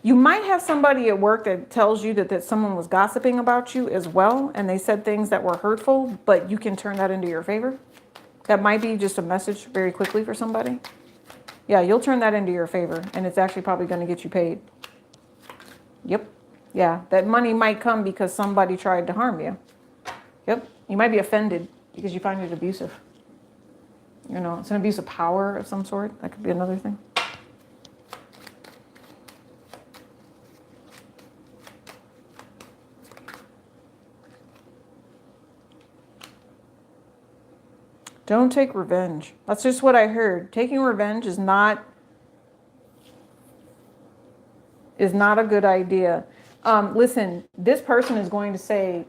You might have somebody at work that tells you that someone was gossiping about you as well, and they said things that were hurtful, but you can turn that into your favor. That might be just a message very quickly for somebody. Yeah, you'll turn that into your favor, and it's actually probably going to get you paid. Yep. Yeah, that money might come because somebody tried to harm you. Yep. You might be offended because you find it abusive. It's an abuse of power of some sort. That could be another thing. Don't take revenge. That's just what I heard. Taking revenge is not a good idea. Listen, this person is going to say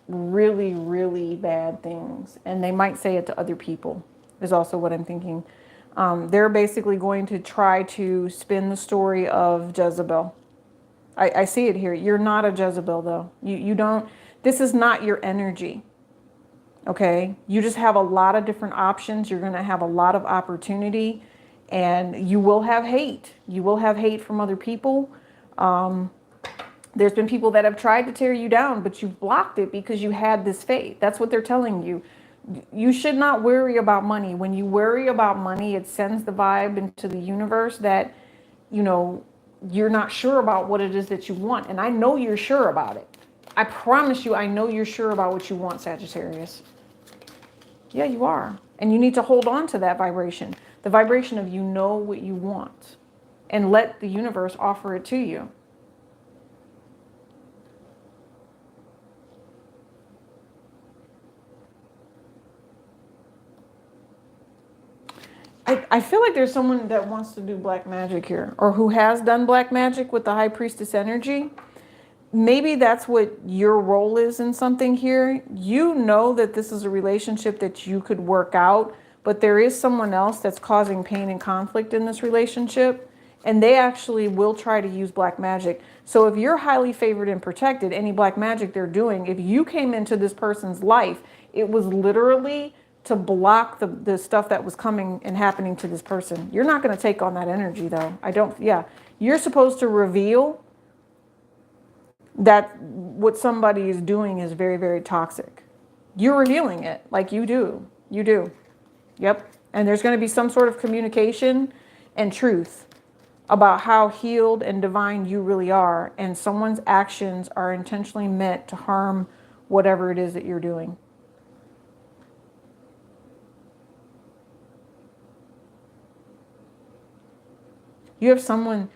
really, really bad things, and they might say it to other people, is also what I'm thinking. They're basically going to try to spin the story of Jezebel. I see it here. You're not a Jezebel, though. You don't, this is not your energy. Okay, you just have a lot of different options. You're going to have a lot of opportunity, and you will have hate. You will have hate from other people. There's been people that have tried to tear you down, but you've blocked it because you had this faith. That's what they're telling you. You should not worry about money. When you worry about money, it sends the vibe into the universe that, you're not sure about what it is that you want. And I know you're sure about it. I promise you, I know you're sure about what you want, Sagittarius. Yeah, you are. And you need to hold on to that vibration. The vibration of you know what you want. And let the universe offer it to you. I feel like there's someone that wants to do black magic here. Or who has done black magic with the high priestess energy. Maybe that's what your role is in something here. You know that this is a relationship that you could work out, but there is someone else that's causing pain and conflict in this relationship, and they actually will try to use black magic. So if you're highly favored and protected, any black magic they're doing, if you came into this person's life, it was literally to block the stuff that was coming and happening to this person. You're not going to take on that energy, though. You're supposed to reveal that what somebody is doing is very, very toxic. You're revealing it like you do. You do. Yep. And there's going to be some sort of communication and truth about how healed and divine you really are. And someone's actions are intentionally meant to harm whatever it is that you're doing. You have someone,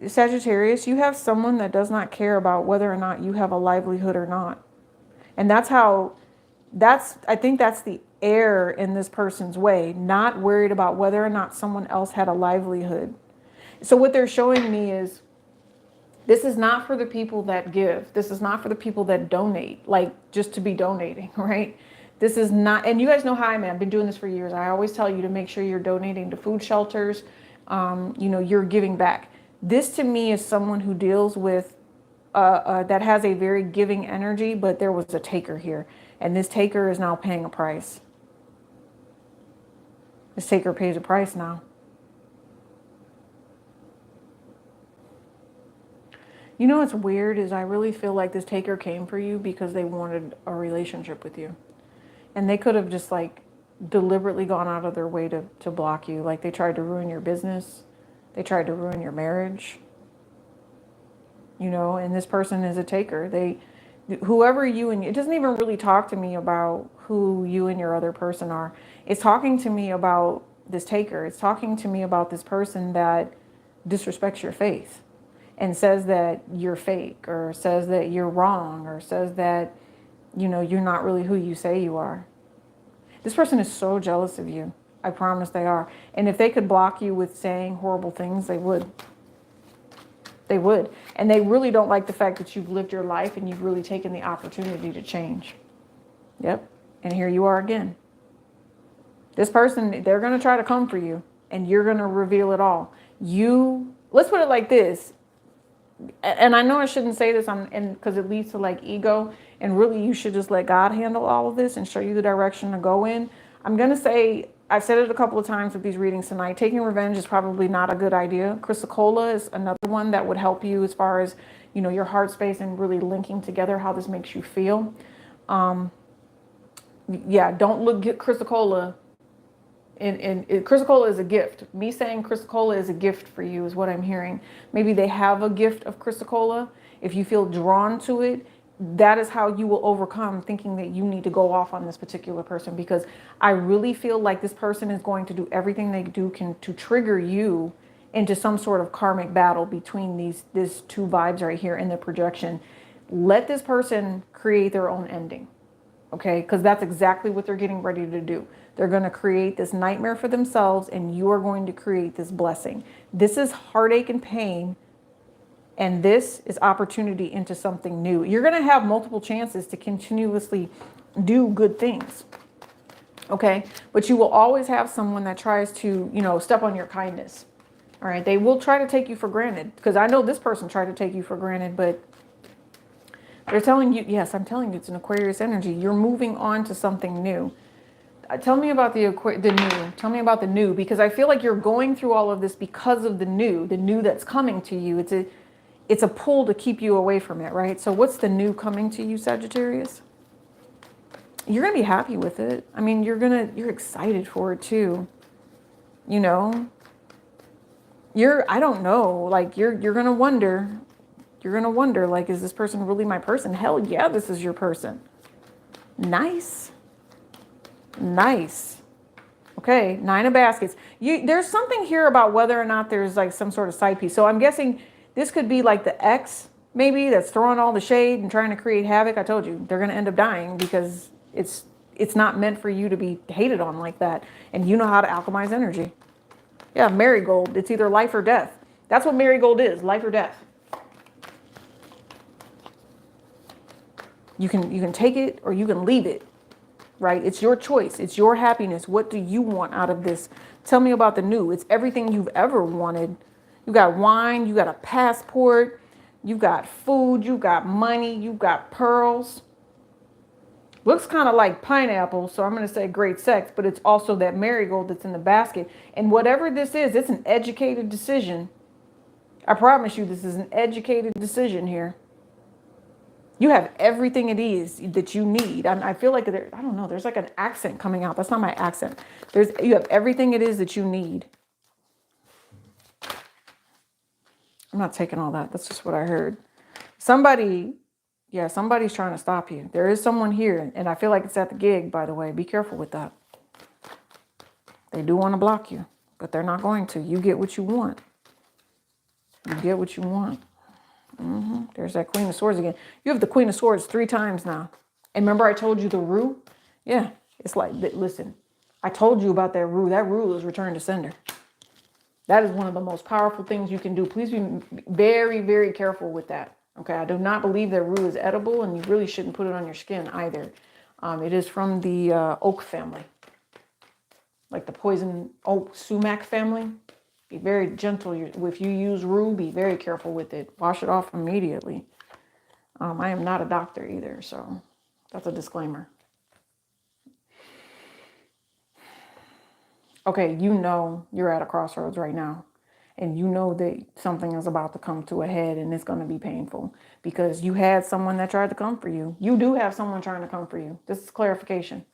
Sagittarius, you have someone that does not care about whether or not you have a livelihood or not. And I think that's the error in this person's way, not worried about whether or not someone else had a livelihood. So what they're showing me is, this is not for the people that give. This is not for the people that donate, like just to be donating, right? This is not, and you guys know how I am. I've been doing this for years. I always tell you to make sure you're donating to food shelters. You're giving back. This to me is someone who deals with, that has a very giving energy, but there was a taker here. And this taker is now paying a price. This taker pays a price now. What's weird is I really feel like this taker came for you because they wanted a relationship with you. And they could have just deliberately gone out of their way to block you. Like they tried to ruin your business. They tried to ruin your marriage. And this person is a taker. It doesn't even really talk to me about who you and your other person are. It's talking to me about this taker. It's talking to me about this person that disrespects your faith and says that you're fake, or says that you're wrong, or says that, you're not really who you say you are. This person is so jealous of you. I promise they are. And if they could block you with saying horrible things, they would. They would. And they really don't like the fact that you've lived your life and you've really taken the opportunity to change. Yep. And here you are again. This person, they're going to try to come for you, and you're going to reveal it all. Let's put it like this. And I know I shouldn't say this because it leads to ego, and really you should just let God handle all of this and show you the direction to go in. I'm going to say, I've said it a couple of times with these readings tonight, taking revenge is probably not a good idea. Chrysocolla is another one that would help you as far as, your heart space and really linking together how this makes you feel. Don't look at Chrysocolla. And Chrysocolla is a gift. Me saying Chrysocolla is a gift for you is what I'm hearing. Maybe they have a gift of Chrysocolla. If you feel drawn to it, that is how you will overcome thinking that you need to go off on this particular person, because I really feel like this person is going to do everything they do can to trigger you into some sort of karmic battle between these two vibes right here in the projection. Let this person create their own ending. Okay, because that's exactly what they're getting ready to do. They're going to create this nightmare for themselves, and you are going to create this blessing. This is heartache and pain, and this is opportunity into something new. You're going to have multiple chances to continuously do good things. Okay, but you will always have someone that tries to, step on your kindness. All right, they will try to take you for granted, because I know this person tried to take you for granted, but they're telling you, yes, I'm telling you, it's an Aquarius energy. You're moving on to something new. Tell me about the new. Tell me about the new, because I feel like you're going through all of this because of the new that's coming to you. It's a pull to keep you away from it, right? So what's the new coming to you, Sagittarius? You're going to be happy with it. I mean, you're excited for it too. I don't know, like you're going to wonder. You're going to wonder, like, is this person really my person? Hell yeah, this is your person. Nice. Nice. Okay, 9 of baskets. There's something here about whether or not there's like some sort of side piece. So I'm guessing this could be like the ex, maybe, that's throwing all the shade and trying to create havoc. I told you, they're going to end up dying because it's not meant for you to be hated on like that. And you know how to alchemize energy. Yeah, marigold. It's either life or death. That's what marigold is, life or death. You can take it or you can leave it, right? It's your choice. It's your happiness. What do you want out of this? Tell me about the new. It's everything you've ever wanted. You got wine. You got a passport. You got food. You got money. You got pearls. Looks kind of like pineapple, so I'm going to say great sex, but it's also that marigold that's in the basket. And whatever this is, it's an educated decision. I promise you, this is an educated decision here. You have everything it is that you need. I feel like I don't know, there's like an accent coming out. That's not my accent. You have everything it is that you need. I'm not taking all that. That's just what I heard. Somebody's trying to stop you. There is someone here, and I feel like it's at the gig, by the way. Be careful with that. They do want to block you, but they're not going to. You get what you want. You get what you want. There's that Queen of Swords again. You have the Queen of Swords 3 times now. And remember I told you the rue? Yeah, it's like, listen, I told you about that rue. That rue is return to sender. That is one of the most powerful things you can do. Please be very, very careful with that. Okay, I do not believe that rue is edible, and you really shouldn't put it on your skin either. It is from the oak family, like the poison oak sumac family. Be very gentle. If you use rue, be very careful with it. Wash it off immediately. I am not a doctor either, so that's a disclaimer. Okay, you're at a crossroads right now. And you know that something is about to come to a head, and it's going to be painful because you had someone that tried to come for you. You do have someone trying to come for you. This is clarification.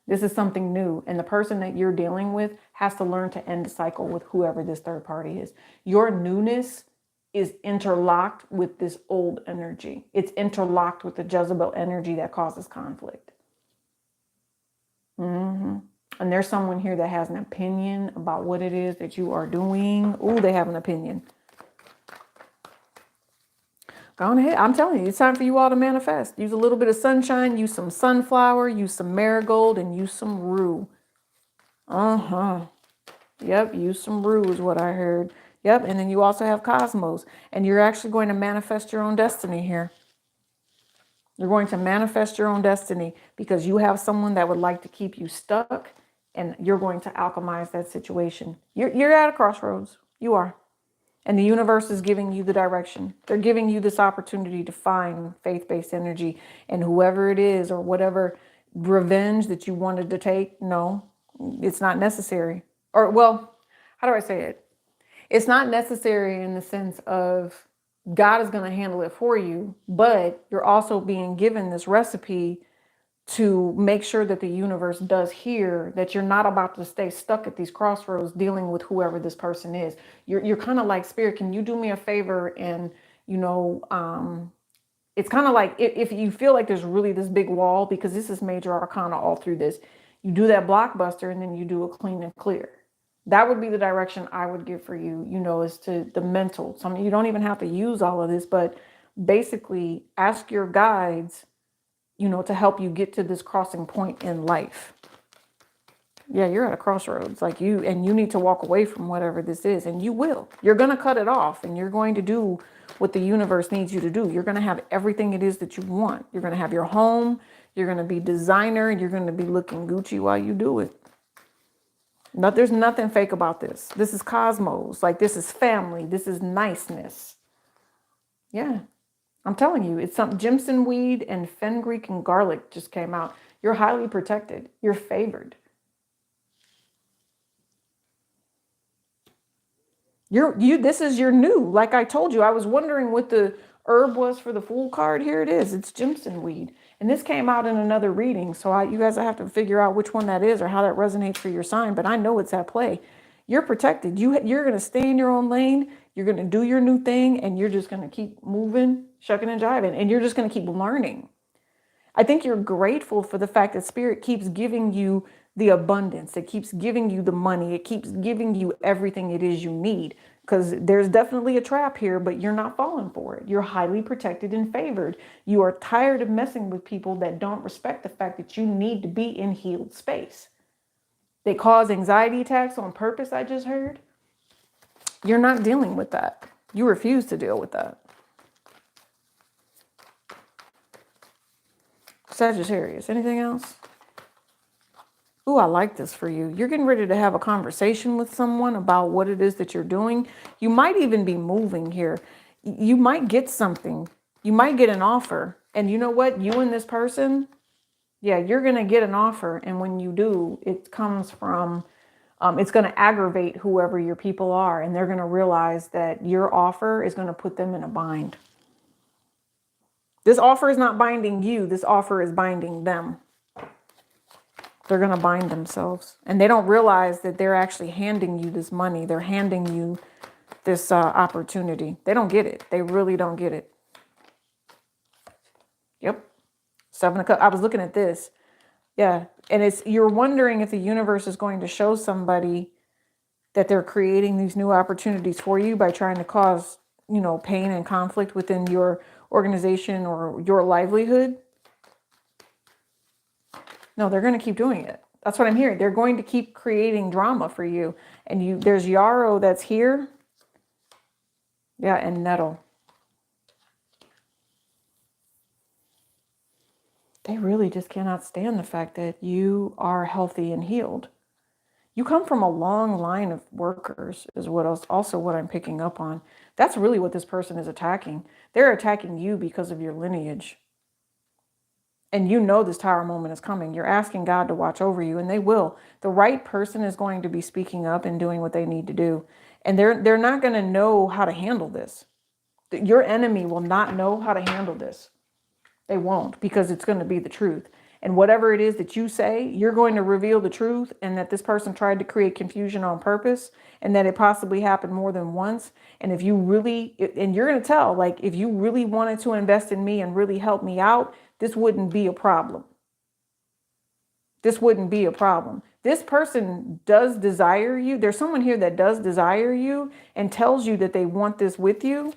This is something new. And the person that you're dealing with has to learn to end the cycle with whoever this third party is. Your newness is interlocked with this old energy. It's interlocked with the Jezebel energy that causes conflict. And there's someone here that has an opinion about what it is that you are doing. Oh, they have an opinion. Go on ahead. I'm telling you, it's time for you all to manifest. Use a little bit of sunshine, use some sunflower, use some marigold, and use some rue. Yep, use some rue is what I heard. Yep, and then you also have cosmos. And you're actually going to manifest your own destiny here. You're going to manifest your own destiny because you have someone that would like to keep you stuck, and you're going to alchemize that situation. You're at a crossroads. You are. And the universe is giving you the direction. They're giving you this opportunity to find faith-based energy. And whoever it is or whatever revenge that you wanted to take, no, it's not necessary. Or, well, how do I say it? It's not necessary in the sense of God is going to handle it for you, but you're also being given this recipe to make sure that the universe does hear that you're not about to stay stuck at these crossroads dealing with whoever this person is. You're kind of like, Spirit, can you do me a favor and, It's kind of like if you feel like there's really this big wall, because this is major arcana all through this, you do that blockbuster and then you do a clean and clear. That would be the direction I would give for you, is to the mental. You don't even have to use all of this, but basically ask your guides, to help you get to this crossing point in life. Yeah, you're at a crossroads, and you need to walk away from whatever this is, and you will. You're going to cut it off, and you're going to do what the universe needs you to do. You're going to have everything it is that you want. You're going to have your home, you're going to be designer, and you're going to be looking Gucci while you do it. There's nothing fake about this. This is cosmos. This is family. This is niceness. Yeah, I'm telling you, it's some Jimson weed and fenugreek and garlic just came out. You're highly protected. You're favored. This is your new, like I told you, I was wondering what the herb was for the Fool card. Here it is. It's Jimson weed. And this came out in another reading. So you guys have to figure out which one that is or how that resonates for your sign. But I know it's at play. You're protected. You're going to stay in your own lane. You're going to do your new thing. And you're just going to keep moving, shucking and jiving. And you're just going to keep learning. I think you're grateful for the fact that Spirit keeps giving you the abundance. It keeps giving you the money. It keeps giving you everything it is you need. Because there's definitely a trap here, but you're not falling for it. You're highly protected and favored. You are tired of messing with people that don't respect the fact that you need to be in healed space. They cause anxiety attacks on purpose, I just heard. You're not dealing with that. You refuse to deal with that. Sagittarius, anything else? Ooh, I like this for you. You're getting ready to have a conversation with someone about what it is that you're doing. You might even be moving here. You might get something. You might get an offer. And you know what? You and this person, yeah, you're going to get an offer. And when you do, it comes from, it's going to aggravate whoever your people are. And they're going to realize that your offer is going to put them in a bind. This offer is not binding you. This offer is binding them. They're going to bind themselves. And they don't realize that they're actually handing you this money. They're handing you this opportunity. They don't get it. They really don't get it. Yep. 7 of Cups. I was looking at this. Yeah. And you're wondering if the universe is going to show somebody that they're creating these new opportunities for you by trying to cause, pain and conflict within your organization or your livelihood. No, they're going to keep doing it. That's what I'm hearing. They're going to keep creating drama for you. And there's yarrow that's here. Yeah, and nettle. They really just cannot stand the fact that you are healthy and healed. You come from a long line of workers is what I'm picking up on. That's really what this person is attacking. They're attacking you because of your lineage. And this Tower moment is coming. You're asking God to watch over you, and they will. The right person is going to be speaking up and doing what they need to do. And they're not going to know how to handle this. Your enemy will not know how to handle this. They won't, because it's going to be the truth. And whatever it is that you say, you're going to reveal the truth, and that this person tried to create confusion on purpose, and that it possibly happened more than once. And if you really, and you're going to tell, if you really wanted to invest in me and really help me out, this wouldn't be a problem. This wouldn't be a problem. This person does desire you. There's someone here that does desire you and tells you that they want this with you,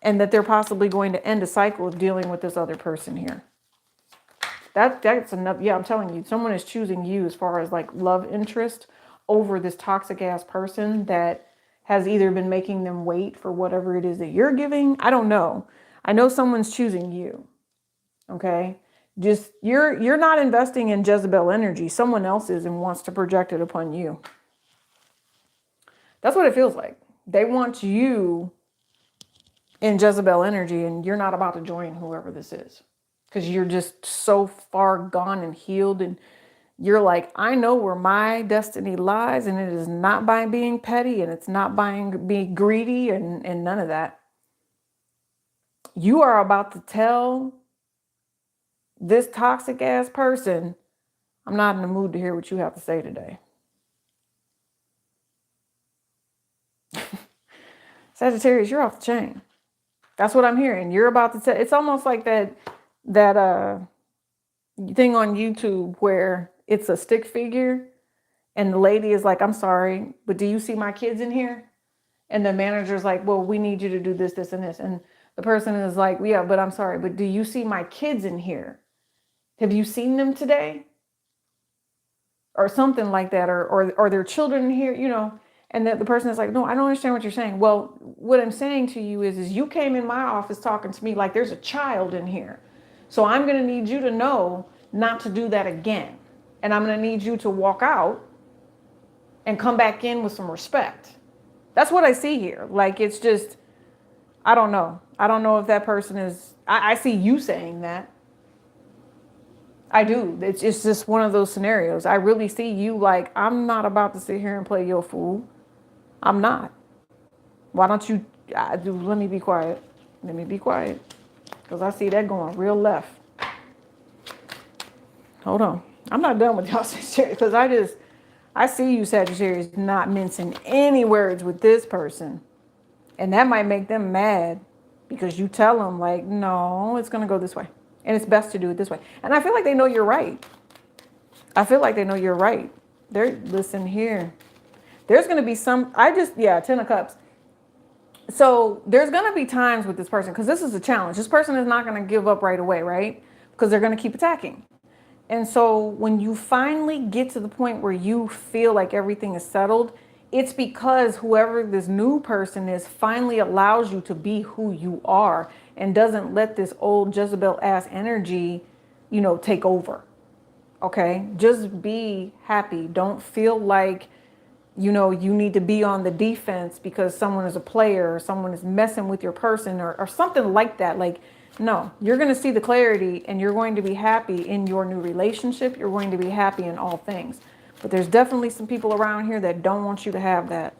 and that they're possibly going to end a cycle of dealing with this other person here. That's enough. Yeah, I'm telling you, someone is choosing you as far as love interest over this toxic ass person that has either been making them wait for whatever it is that you're giving. I don't know. I know someone's choosing you. Okay. Just you're not investing in Jezebel energy. Someone else is and wants to project it upon you. That's what it feels like. They want you in Jezebel energy, and you're not about to join whoever this is. Because you're just so far gone and healed, and you're like, I know where my destiny lies, and it is not by being petty, and it's not by being greedy, and none of that. You are about to tell this toxic ass person, I'm not in the mood to hear what you have to say today. Sagittarius, you're off the chain. That's what I'm hearing. You're about to say, it's almost like that thing on YouTube where it's a stick figure and the lady is like, I'm sorry, but do you see my kids in here? And the manager's like, well, we need you to do this, this, and this. And the person is like, yeah, but I'm sorry, but do you see my kids in here? Have you seen them today? Or something like that, or their children in here, and the person is like, no, I don't understand what you're saying. Well, what I'm saying to you is you came in my office talking to me like there's a child in here. So I'm going to need you to know not to do that again. And I'm going to need you to walk out and come back in with some respect. That's what I see here. Like, it's just, I don't know. I don't know if that person is, I see you saying that. I do. It's just one of those scenarios. I really see you like, I'm not about to sit here and play your fool. I'm not. Why don't you, let me be quiet. Let me be quiet. Because I see that going real left. Hold on. I'm not done with y'all, Sagittarius, because I see you, Sagittarius, not mincing any words with this person. And that might make them mad because you tell them like, no, it's going to go this way. And it's best to do it this way. And I feel like they know you're right. I feel like they know you're right. Listen here. There's going to be Ten of Cups. So there's going to be times with this person, because this is a challenge. This person is not going to give up right away, right? Because they're going to keep attacking. And so when you finally get to the point where you feel like everything is settled, it's because whoever this new person is finally allows you to be who you are and doesn't let this old Jezebel ass energy, take over. Okay? Just be happy. Don't feel like, you need to be on the defense because someone is a player or someone is messing with your person or something like that. Like, no, you're going to see the clarity and you're going to be happy in your new relationship. You're going to be happy in all things. But there's definitely some people around here that don't want you to have that.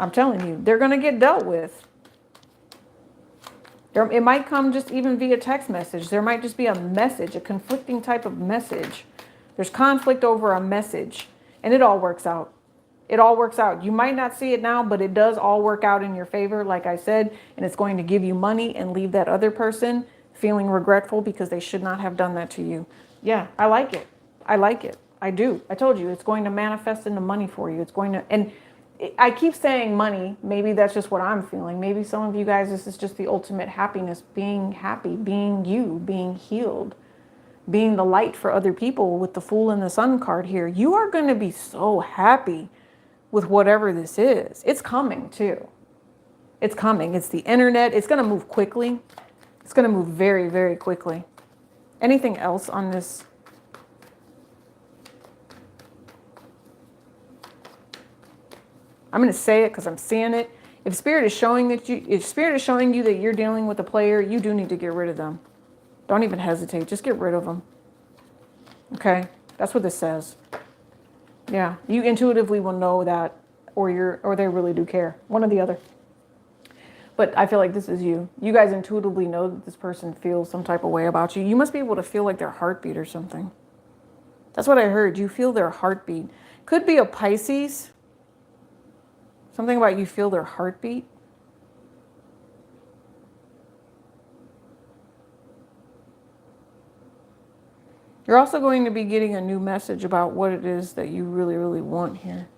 I'm telling you, they're going to get dealt with. It might come just even via text message. There might just be a message, a conflicting type of message. There's conflict over a message, and it all works out. It all works out. You might not see it now, but it does all work out in your favor, like I said, and it's going to give you money and leave that other person feeling regretful because they should not have done that to you. Yeah, I like it. I like it. I do. I told you, it's going to manifest into money for you. It's going to, and I keep saying money. Maybe that's just what I'm feeling. Maybe some of you guys, this is just the ultimate happiness, being happy, being you, being healed, being the light for other people with the Fool and the Sun card here. You are going to be so happy with whatever this is. It's coming too. It's coming. It's the internet. It's going to move quickly. It's going to move very, very quickly. Anything else on this? I'm going to say it because I'm seeing it. If Spirit is showing you that you're dealing with a player, you do need to get rid of them. Don't even hesitate. Just get rid of them. Okay? That's what this says. Yeah, you intuitively will know that, or they really do care. One or the other. But I feel like this is you. You guys intuitively know that this person feels some type of way about you. You must be able to feel like their heartbeat or something. That's what I heard. You feel their heartbeat. Could be a Pisces. Something about you feel their heartbeat. You're also going to be getting a new message about what it is that you really, really want here.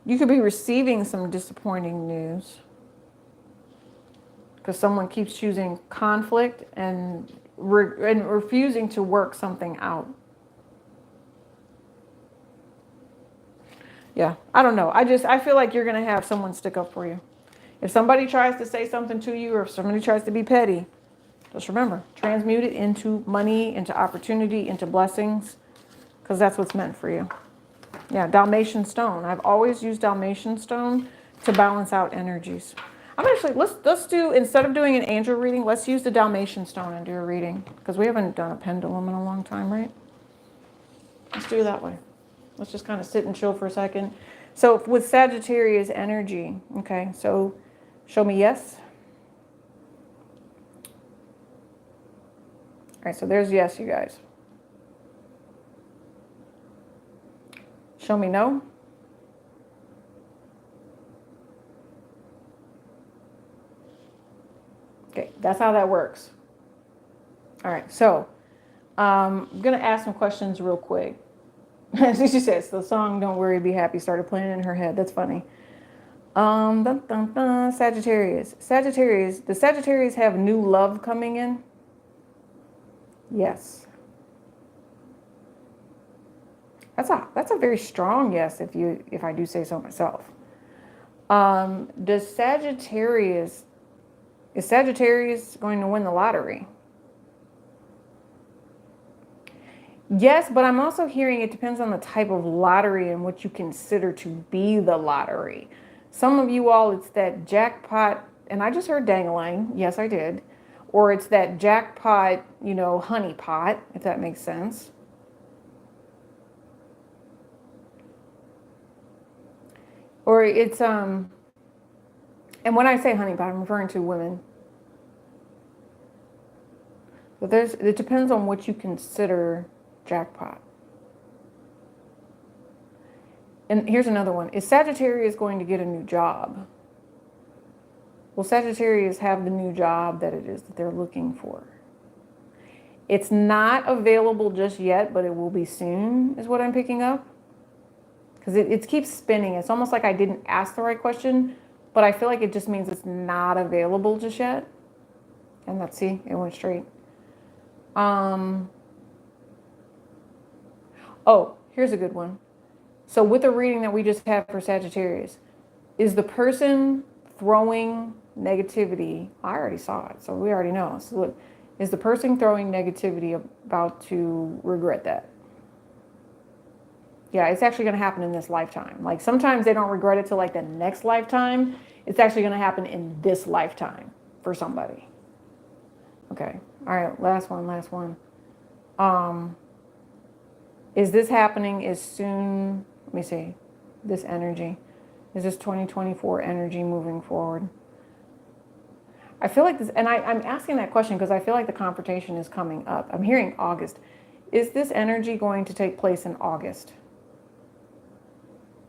You could be receiving some disappointing news because someone keeps choosing conflict and refusing to work something out. Yeah, I don't know. I feel like you're going to have someone stick up for you. If somebody tries to say something to you, or if somebody tries to be petty, just remember, transmute it into money, into opportunity, into blessings, because that's what's meant for you. Yeah, Dalmatian stone. I've always used Dalmatian stone to balance out energies. I'm actually, let's do, instead of doing an angel reading, let's use the Dalmatian stone and do a reading, because we haven't done a pendulum in a long time, right? Let's do it that way. Let's just kind of sit and chill for a second. So with Sagittarius energy, okay, so show me yes. All right, so there's yes, you guys. Show me no. That's how that works. All right, so I'm going to ask some questions real quick. She says, the song Don't Worry, Be Happy started playing in her head. That's funny. Dun, dun, dun, Sagittarius. Sagittarius. Does Sagittarius have new love coming in? Yes. That's a very strong yes if I do say so myself. Does Sagittarius is Sagittarius going to win the lottery? Yes, but I'm also hearing it depends on the type of lottery and what you consider to be the lottery. Some of you all, it's that jackpot, and I just heard dangling. Yes, I did. Or it's that jackpot, honey pot, if that makes sense. Or it's, and when I say honey pot, I'm referring to women. But it depends on what you consider jackpot. And here's another one. Is Sagittarius going to get a new job? Will Sagittarius have the new job that it is that they're looking for? It's not available just yet, but it will be soon, is what I'm picking up. Because it keeps spinning. It's almost like I didn't ask the right question, but I feel like it just means it's not available just yet. And let's see, it went straight. Oh, here's a good one. So with the reading that we just had for Sagittarius, is the person throwing negativity? I already saw it, so we already know. So look, is the person throwing negativity about to regret that? Yeah, it's actually going to happen in this lifetime. Like sometimes they don't regret it till like the next lifetime. It's actually going to happen in this lifetime for somebody. Okay. All right. Last one. Is this happening as soon? Let me see. This energy. Is this 2024 energy moving forward? I feel like this, and I'm asking that question because I feel like the confrontation is coming up. I'm hearing August. Is this energy going to take place in August?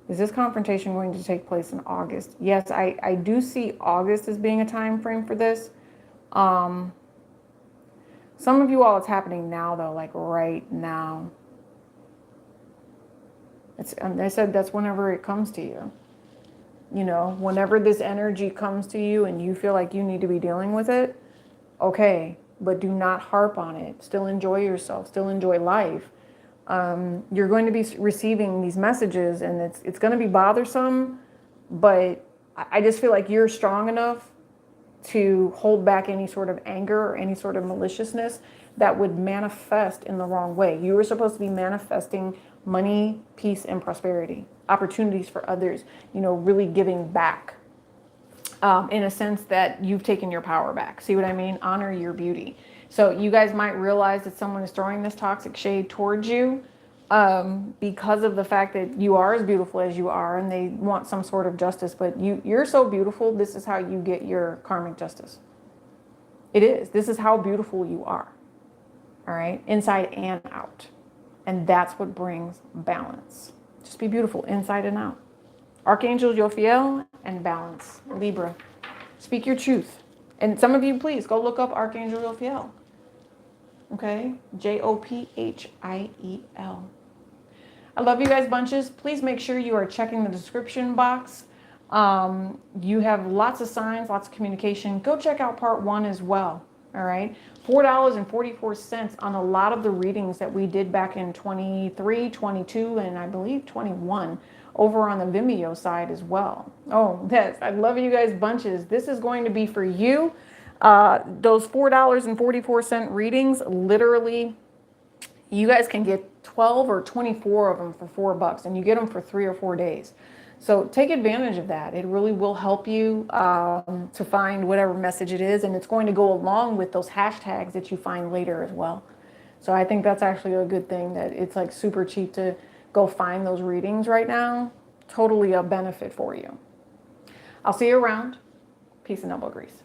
Is this confrontation going to take place in August? Yes, I do see August as being a time frame for this. Some of you all, it's happening now though, like right now. I said that's whenever it comes to you. Whenever this energy comes to you and you feel like you need to be dealing with it, okay, but do not harp on it. Still enjoy yourself, still enjoy life. You're going to be receiving these messages and it's going to be bothersome, but I just feel like you're strong enough to hold back any sort of anger or any sort of maliciousness that would manifest in the wrong way. You were supposed to be manifesting money, peace, and prosperity, opportunities for others, really giving back in a sense that you've taken your power back. See what I mean? Honor your beauty. So you guys might realize that someone is throwing this toxic shade towards you because of the fact that you are as beautiful as you are and they want some sort of justice, but you're so beautiful. This is how you get your karmic justice. It is. This is how beautiful you are. All right. Inside and out. And that's what brings balance. Just be beautiful inside and out. Archangel Jophiel and balance. Libra. Speak your truth. And some of you, please go look up Archangel Jophiel. Okay? Jophiel. I love you guys bunches. Please make sure you are checking the description box. You have lots of signs, lots of communication. Go check out part 1 as well. All right? $4.44 on a lot of the readings that we did back in 23, 22, and I believe 21 over on the Vimeo side as well. Oh, yes. I love you guys bunches. This is going to be for you. Those $4.44 readings, literally, you guys can get 12 or 24 of them for $4, and you get them for 3 or 4 days. So take advantage of that. It really will help you to find whatever message it is, and it's going to go along with those hashtags that you find later as well. So I think that's actually a good thing, that it's like super cheap to go find those readings right now. Totally a benefit for you. I'll see you around. Peace and elbow grease.